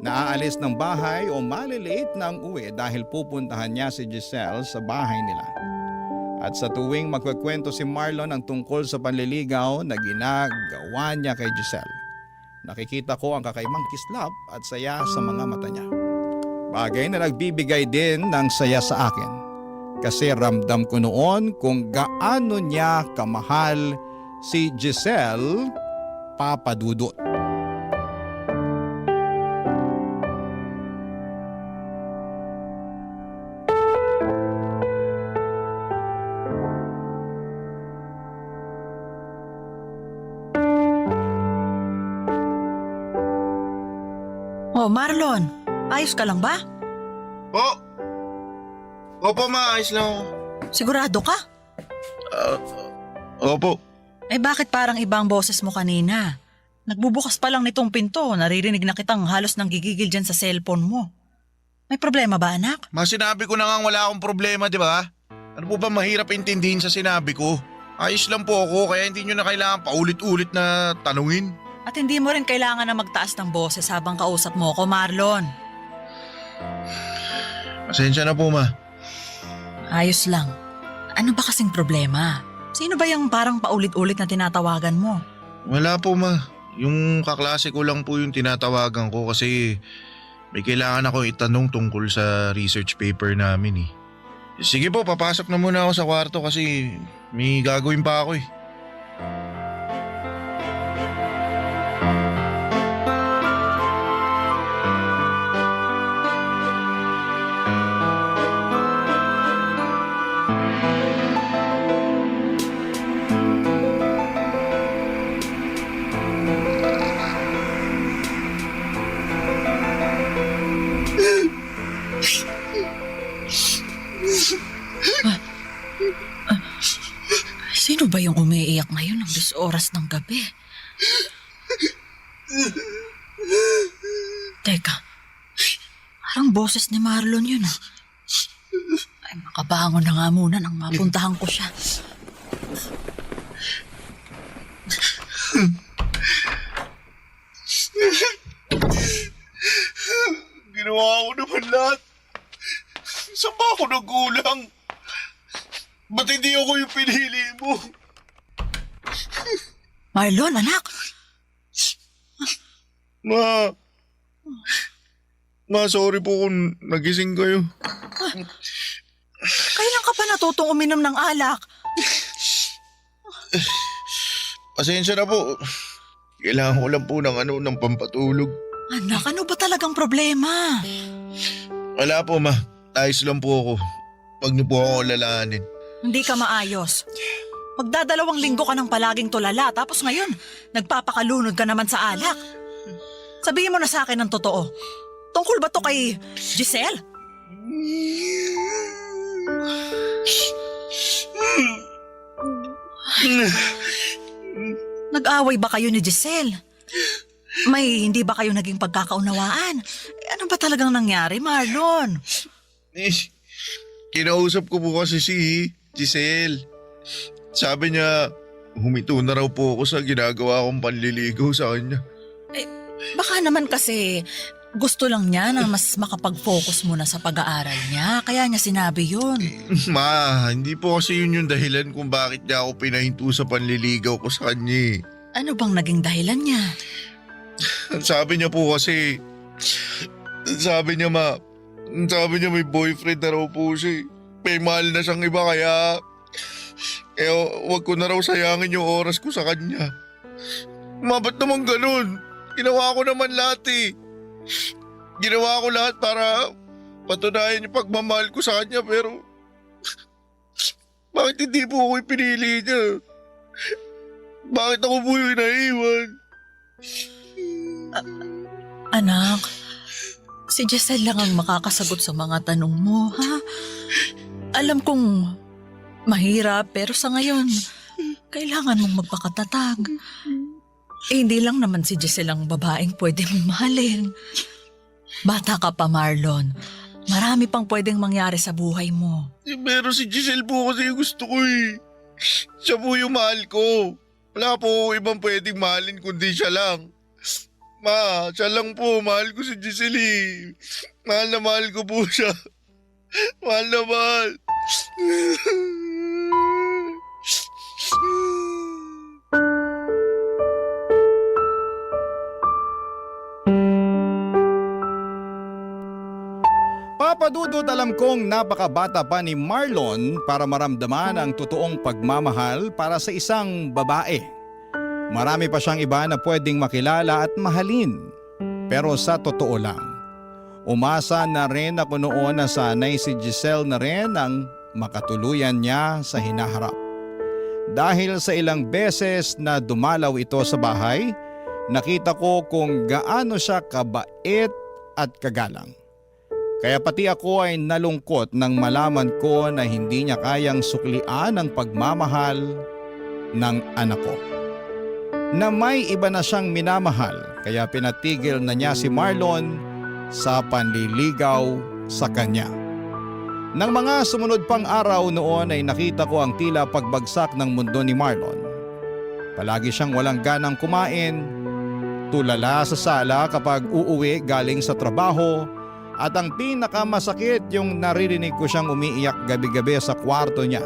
na aalis ng bahay o malilate na ang uwi dahil pupuntahan niya si Giselle sa bahay nila. At sa tuwing magkukwento si Marlon ang tungkol sa panliligaw na ginagawa niya kay Giselle, nakikita ko ang kakaibang kislap at saya sa mga mata niya. Bagay na nagbibigay din ng saya sa akin kasi ramdam ko noon kung gaano niya kamahal si Giselle, Papa Dudut. Oh, Marlon, ayos ka lang ba? Opo, maayos lang ako. Sigurado ka? Opo. Eh bakit parang ibang boses mo kanina? Nagbubukas pa lang nitong pinto, naririnig na kitang halos nanggigigil dyan sa cellphone mo. May problema ba, anak? Sinabi ko na nga wala akong problema, di ba? Ano po ba mahirap intindihin sa sinabi ko? Ayos lang po ako kaya hindi nyo na kailangan paulit-ulit na tanungin. At hindi mo rin kailangan na magtaas ng boses habang kausap mo ko, Marlon. Pasensya na po, ma. Ayos lang. Ano ba kasing problema? Sino ba yung parang paulit-ulit na tinatawagan mo? Wala po, ma. Yung kaklase ko lang po yung tinatawagan ko kasi may kailangan ako itanong tungkol sa research paper namin eh. Sige po, papasok na muna ako sa kwarto kasi may gagawin pa ako eh. Sino ba yung umiiyak ngayon ng 10 oras ng gabi? Teka, parang boses ni Marlon yun ah. Ay, makabangon na nga muna nang mapuntahan ko siya. Ginawa ko naman lahat. Saan ba ako nagkulang? Ba't hindi ako yung pinili mo? Marlon, anak! Ma, sorry po kung nagising kayo. Kailan ka pa natutong uminom ng alak? Pasensya na po. Kailangan ko lang po ng pampatulog. Anak, ano ba talagang problema? Wala po, ma. Ayos lang po ako. Huwag niyo po ako lalahanin. Hindi ka maayos. Magdadalawang linggo ka nang palaging tulala tapos ngayon, nagpapakalunod ka naman sa alak. Sabihin mo na sa akin ang totoo. Tungkol ba to kay Giselle? Nag-away ba kayo ni Giselle? May hindi ba kayo naging pagkakaunawaan? Ano ba talagang nangyari, Marlon? Kinausap ko po kasi si Giselle. Sabi niya, humito na raw po ako sa ginagawa kong panliligaw sa kanya. Baka naman kasi Gusto lang niya na mas makapag-focus muna sa pag-aaral niya, kaya niya sinabi yun. Ma, hindi po kasi yun yung dahilan kung bakit niya ako pinahinto sa panliligaw ko sa kanya. Ano bang naging dahilan niya? Sabi niya po kasi, sabi niya may boyfriend na raw po siya. May mahal na siyang iba kaya wag ko na raw sayangin yung oras ko sa kanya. Ma, ba't naman ganun? Ginawa ko naman lahat eh. Ginawa ko lahat para patunayan yung pagmamahal ko sa kanya pero bakit hindi po ako pinili niya? Bakit ako po yung naiwan? Anak, si Giselle lang ang makakasagot sa mga tanong mo, ha? Alam kong mahirap pero sa ngayon, kailangan mong magpakatatag. Hindi lang naman si Giselle ang babaeng pwede mong mahalin. Bata ka pa, Marlon. Marami pang pwedeng mangyari sa buhay mo. Pero si Giselle po kasi yung gusto ko eh. Siya po yung mahal ko. Wala po ibang pwedeng mahalin kundi siya lang. Ma, siya lang po. Mahal ko si Giselle eh. Mahal na mahal ko po siya. Mahal na mahal. Papadudod, alam kong napakabata pa ni Marlon para maramdaman ang totoong pagmamahal para sa isang babae. Marami pa siyang iba na pwedeng makilala at mahalin. Pero sa totoo lang, umasa na rin ako noon na sanay si Giselle na rin ang makatuluyan niya sa hinaharap. Dahil sa ilang beses na dumalaw ito sa bahay, nakita ko kung gaano siya kabait at kagalang. Kaya pati ako ay nalungkot nang malaman ko na hindi niya kayang suklian ang pagmamahal ng anak ko. Na may iba na siyang minamahal kaya pinatigil na niya si Marlon sa panliligaw sa kanya. Nang mga sumunod pang araw noon ay nakita ko ang tila pagbagsak ng mundo ni Marlon. Palagi siyang walang ganang kumain, tulala sa sala kapag uuwi galing sa trabaho, at ang pinakamasakit yung naririnig ko siyang umiiyak gabi-gabi sa kwarto niya.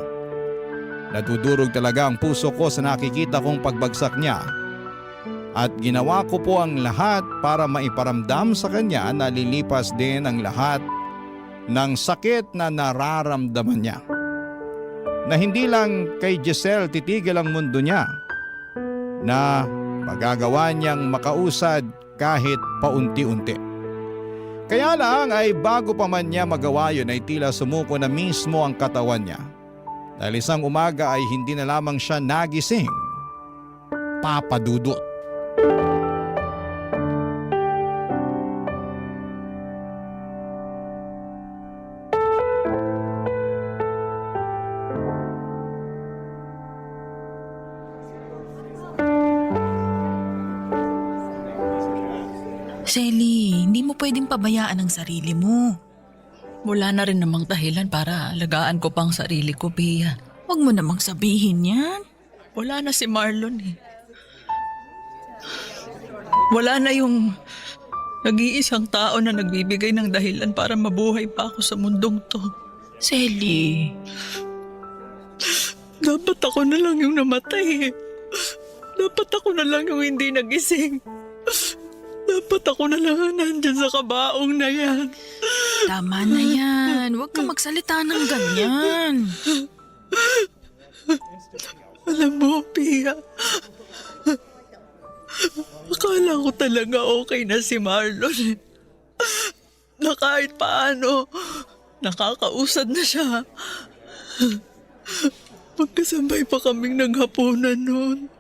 Nadudurog talaga ang puso ko sa nakikita kong pagbagsak niya. At ginawa ko po ang lahat para maiparamdam sa kanya na lilipas din ang lahat ng sakit na nararamdaman niya. Na hindi lang kay Giselle titigil ang mundo niya, na magagawa niyang makausad kahit paunti-unti. Kaya lang ay bago pa man niya magawa yun ay tila sumuko na mismo ang katawan niya. Dahil isang umaga ay hindi na lamang siya nagising. Papadudot. Selly, hindi mo pwedeng pabayaan ang sarili mo. Wala na rin namang dahilan para alagaan ko pang sarili ko, Pia. Huwag mo namang sabihin yan. Wala na si Marlon eh. Wala na yung nag-iisang tao na nagbibigay ng dahilan para mabuhay pa ako sa mundong to. Selly, dapat ako na lang yung namatay eh. Dapat ako na lang yung hindi nagising. Dapat ako na lang ang nandyan sa kabaong na yan. Tama na yan. Huwag kang magsalita ng ganyan. Alam mo, Pia, akala ko talaga okay na si Marlon. Na kahit paano, nakakausad na siya. Magkasabay pa kaming naghapunan noon.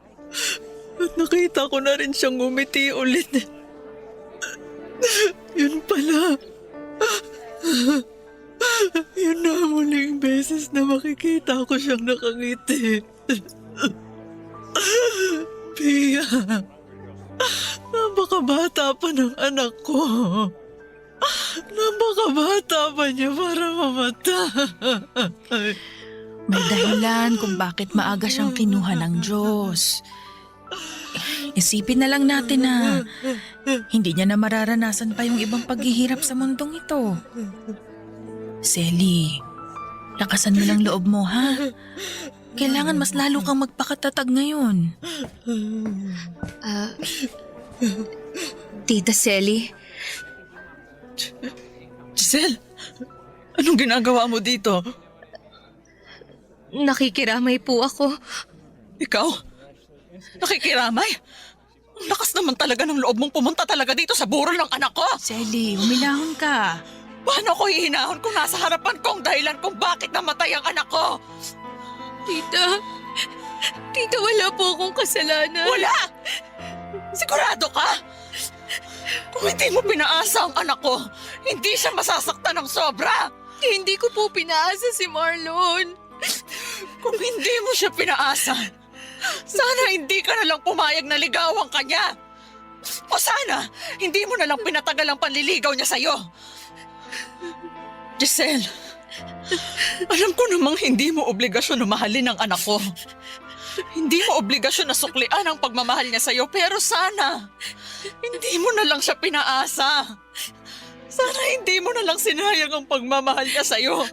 At nakita ko na rin siyang ngumiti ulit. Yun pala. Yun na ang muling beses na makikita ko siyang nakangiti. Pia, napakabata pa ng anak ko. Napakabata pa niya para mamatay. May dahilan kung bakit maaga siyang kinuha ng Diyos. Isipin na lang natin na hindi niya na mararanasan pa yung ibang paghihirap sa mundong ito. Selly, lakasan mo lang loob mo, ha? Kailangan mas lalo kang magpakatatag ngayon. Tita Selly, Giselle, anong ginagawa mo dito? nakikiramay po ako. Ikaw? Nakikiramay? Ang lakas naman talaga ng loob mong pumunta talaga dito sa burol ng anak ko. Selly, humilahon ka. Paano ko hihinahon kung nasa harapan ko ang dahilan kung bakit namatay ang anak ko? Tita, wala po akong kasalanan. Wala! Sigurado ka? Kung hindi mo pinaasa ang anak ko, hindi siya masasaktan ng sobra. Hindi ko po pinaasa si Marlon. Kung hindi mo siya pinaasa, sana hindi ka na lang pumayag na ligawan ka niya. O sana, hindi mo na lang pinatagal ang panliligaw niya sa'yo. Giselle, alam ko namang hindi mo obligasyon na mahalin ang anak ko. Hindi mo obligasyon na suklian ang pagmamahal niya sa'yo, pero sana, hindi mo na lang siya pinaasa. Sana hindi mo na lang sinayang ang pagmamahal niya sa'yo.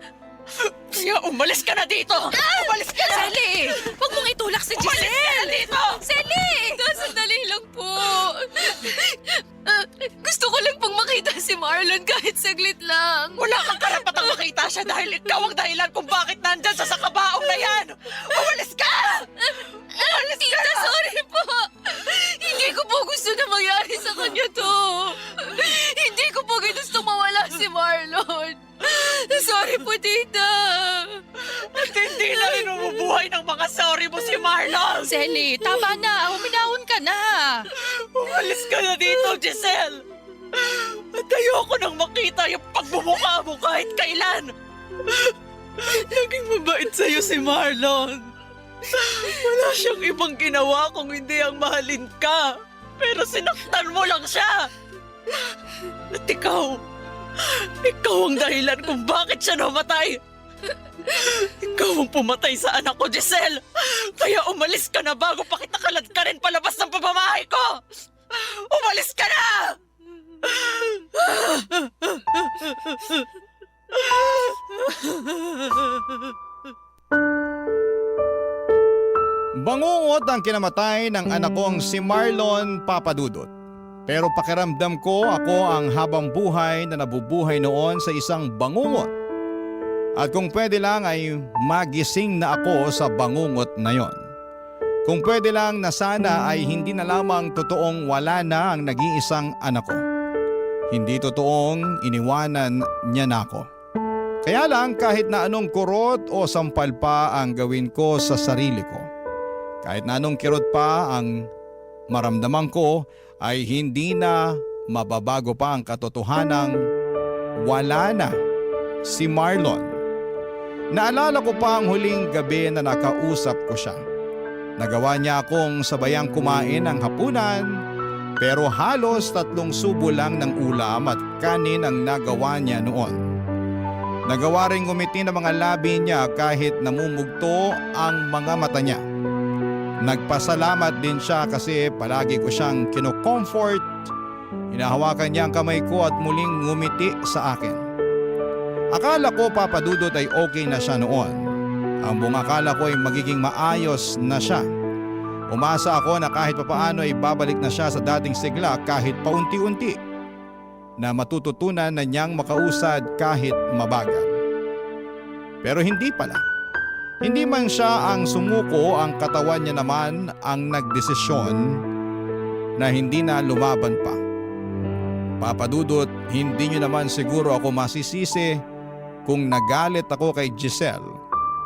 Kaya umalis ka na dito! Umalis ka na! Selly, huwag mong itulak si Umalis ka na dito! Selly! Sandali lang po. Gusto ko lang pong makita si Marlon kahit saglit lang. Wala kang karapatang makita siya dahil ikaw ang dahilan kung bakit nandyan sa sakabaong na yan! Umalis ka! Umalis ka Tita, na! sorry po. Hindi ko po gusto na mangyari sa kanya to. Hindi ko po gusto mawala si Marlon. Sorry po, Tita. At hindi na rin umubuhay ng mga sorry mo si Marlon! Selly, tama na. Huminahon ka na. Umalis ka na dito, Giselle! At ayoko nang makita yung pagmumukha mo kahit kailan! Naging mabait sa'yo si Marlon. Wala siyang ibang ginawa kung hindi ang mahalin ka. Pero sinaktan mo lang siya. At ikaw ang dahilan kung bakit siya namatay. Ikaw ang pumatay sa anak ko, Giselle. Kaya umalis ka na bago pa kita kalad ka rin palabas ng pamamahay ko. Umalis ka na! Bangungot ang kinamatay ng anak kong si Marlon Papadudot. Pero pakiramdam ko ako ang habang buhay na nabubuhay noon sa isang bangungot. At kung pwede lang ay magising na ako sa bangungot na yon. Kung pwede lang na sana ay hindi na lamang totoong wala na ang nag-iisang anak ko. Hindi totoong iniwanan niya na ako. Kaya lang kahit na anong kurot o sampal pa ang gawin ko sa sarili ko. Kahit na anong kirot pa ang maramdaman ko ay hindi na mababago pa ang katotohanang wala na si Marlon. Naalala ko pa ang huling gabi na nakausap ko siya. Nagawa niya akong sabayang kumain ng hapunan pero halos 3 subo lang ng ulam at kanin ang nagawa niya noon. Nagawa rin ngumiti ng mga labi niya kahit namumugto ang mga mata niya. Nagpasalamat din siya kasi palagi ko siyang kino-comfort. Hinahawakan niya ang kamay ko at muling ngumiti sa akin. Akala ko Papadudot ay okay na siya noon. Ang buong akala ko ay magiging maayos na siya. Umasa ako na kahit papaano ay babalik na siya sa dating sigla kahit paunti-unti. Na matututunan na niyang makausad kahit mabagal. Pero hindi pala. Hindi man siya ang sumuko, ang katawan niya naman ang nagdesisyon na hindi na lumaban pa. Papadudot, hindi niyo naman siguro ako masisisi kung nagalit ako kay Giselle,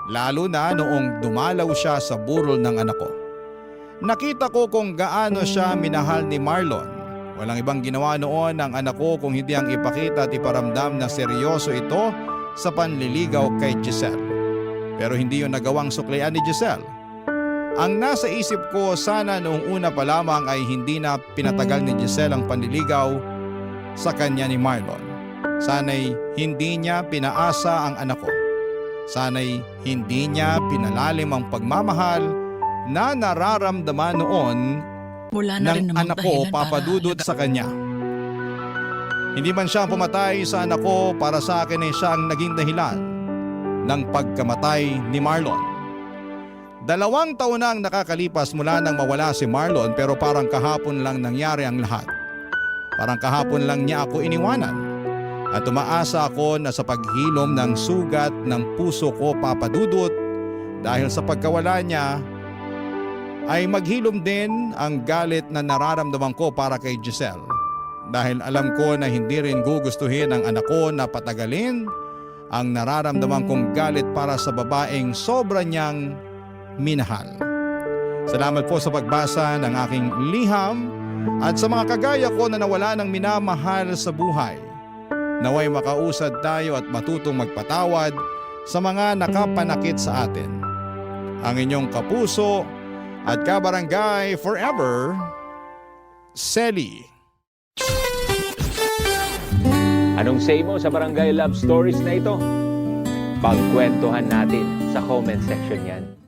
lalo na noong dumalaw siya sa burol ng anak ko. Nakita ko kung gaano siya minahal ni Marlon. Walang ibang ginawa noon ng anak ko kung hindi ang ipakita at iparamdam na seryoso ito sa panliligaw kay Giselle. Pero hindi yun nagawang suklian ni Giselle. Ang nasa isip ko sana noong una pa lamang ay hindi na pinatagal ni Giselle ang panliligaw sa kanya ni Marlon. Sana'y hindi niya pinaasa ang anak ko. Sana'y hindi niya pinalalim ang pagmamahal na nararamdaman noon Wala na rin ng namang anak ko, dahilan Papa para Dudut, sa kanya. Hindi man siya ang pumatay sa anak ko, para sa akin ay siya ang naging dahilan ng pagkamatay ni Marlon. 2 taon na ang nakakalipas mula nang mawala si Marlon, pero parang kahapon lang nangyari ang lahat. Parang kahapon lang niya ako iniwanan. At umaasa ako na sa paghilom ng sugat ng puso ko, Papa Dudut, dahil sa pagkawala niya, ay maghilom din ang galit na nararamdaman ko para kay Giselle. Dahil alam ko na hindi rin gugustuhin ng anak ko na patagalin ang nararamdaman kong galit para sa babaeng sobra niyang minahal. Salamat po sa pagbasa ng aking liham at sa mga kagaya ko na nawala ng minamahal sa buhay. Naway makausad tayo at matutong magpatawad sa mga nakapanakit sa atin. Ang inyong kapuso at kabarangay forever, Selly. Anong say mo sa Barangay Love Stories na ito? Pagkwentuhan natin sa comment section yan.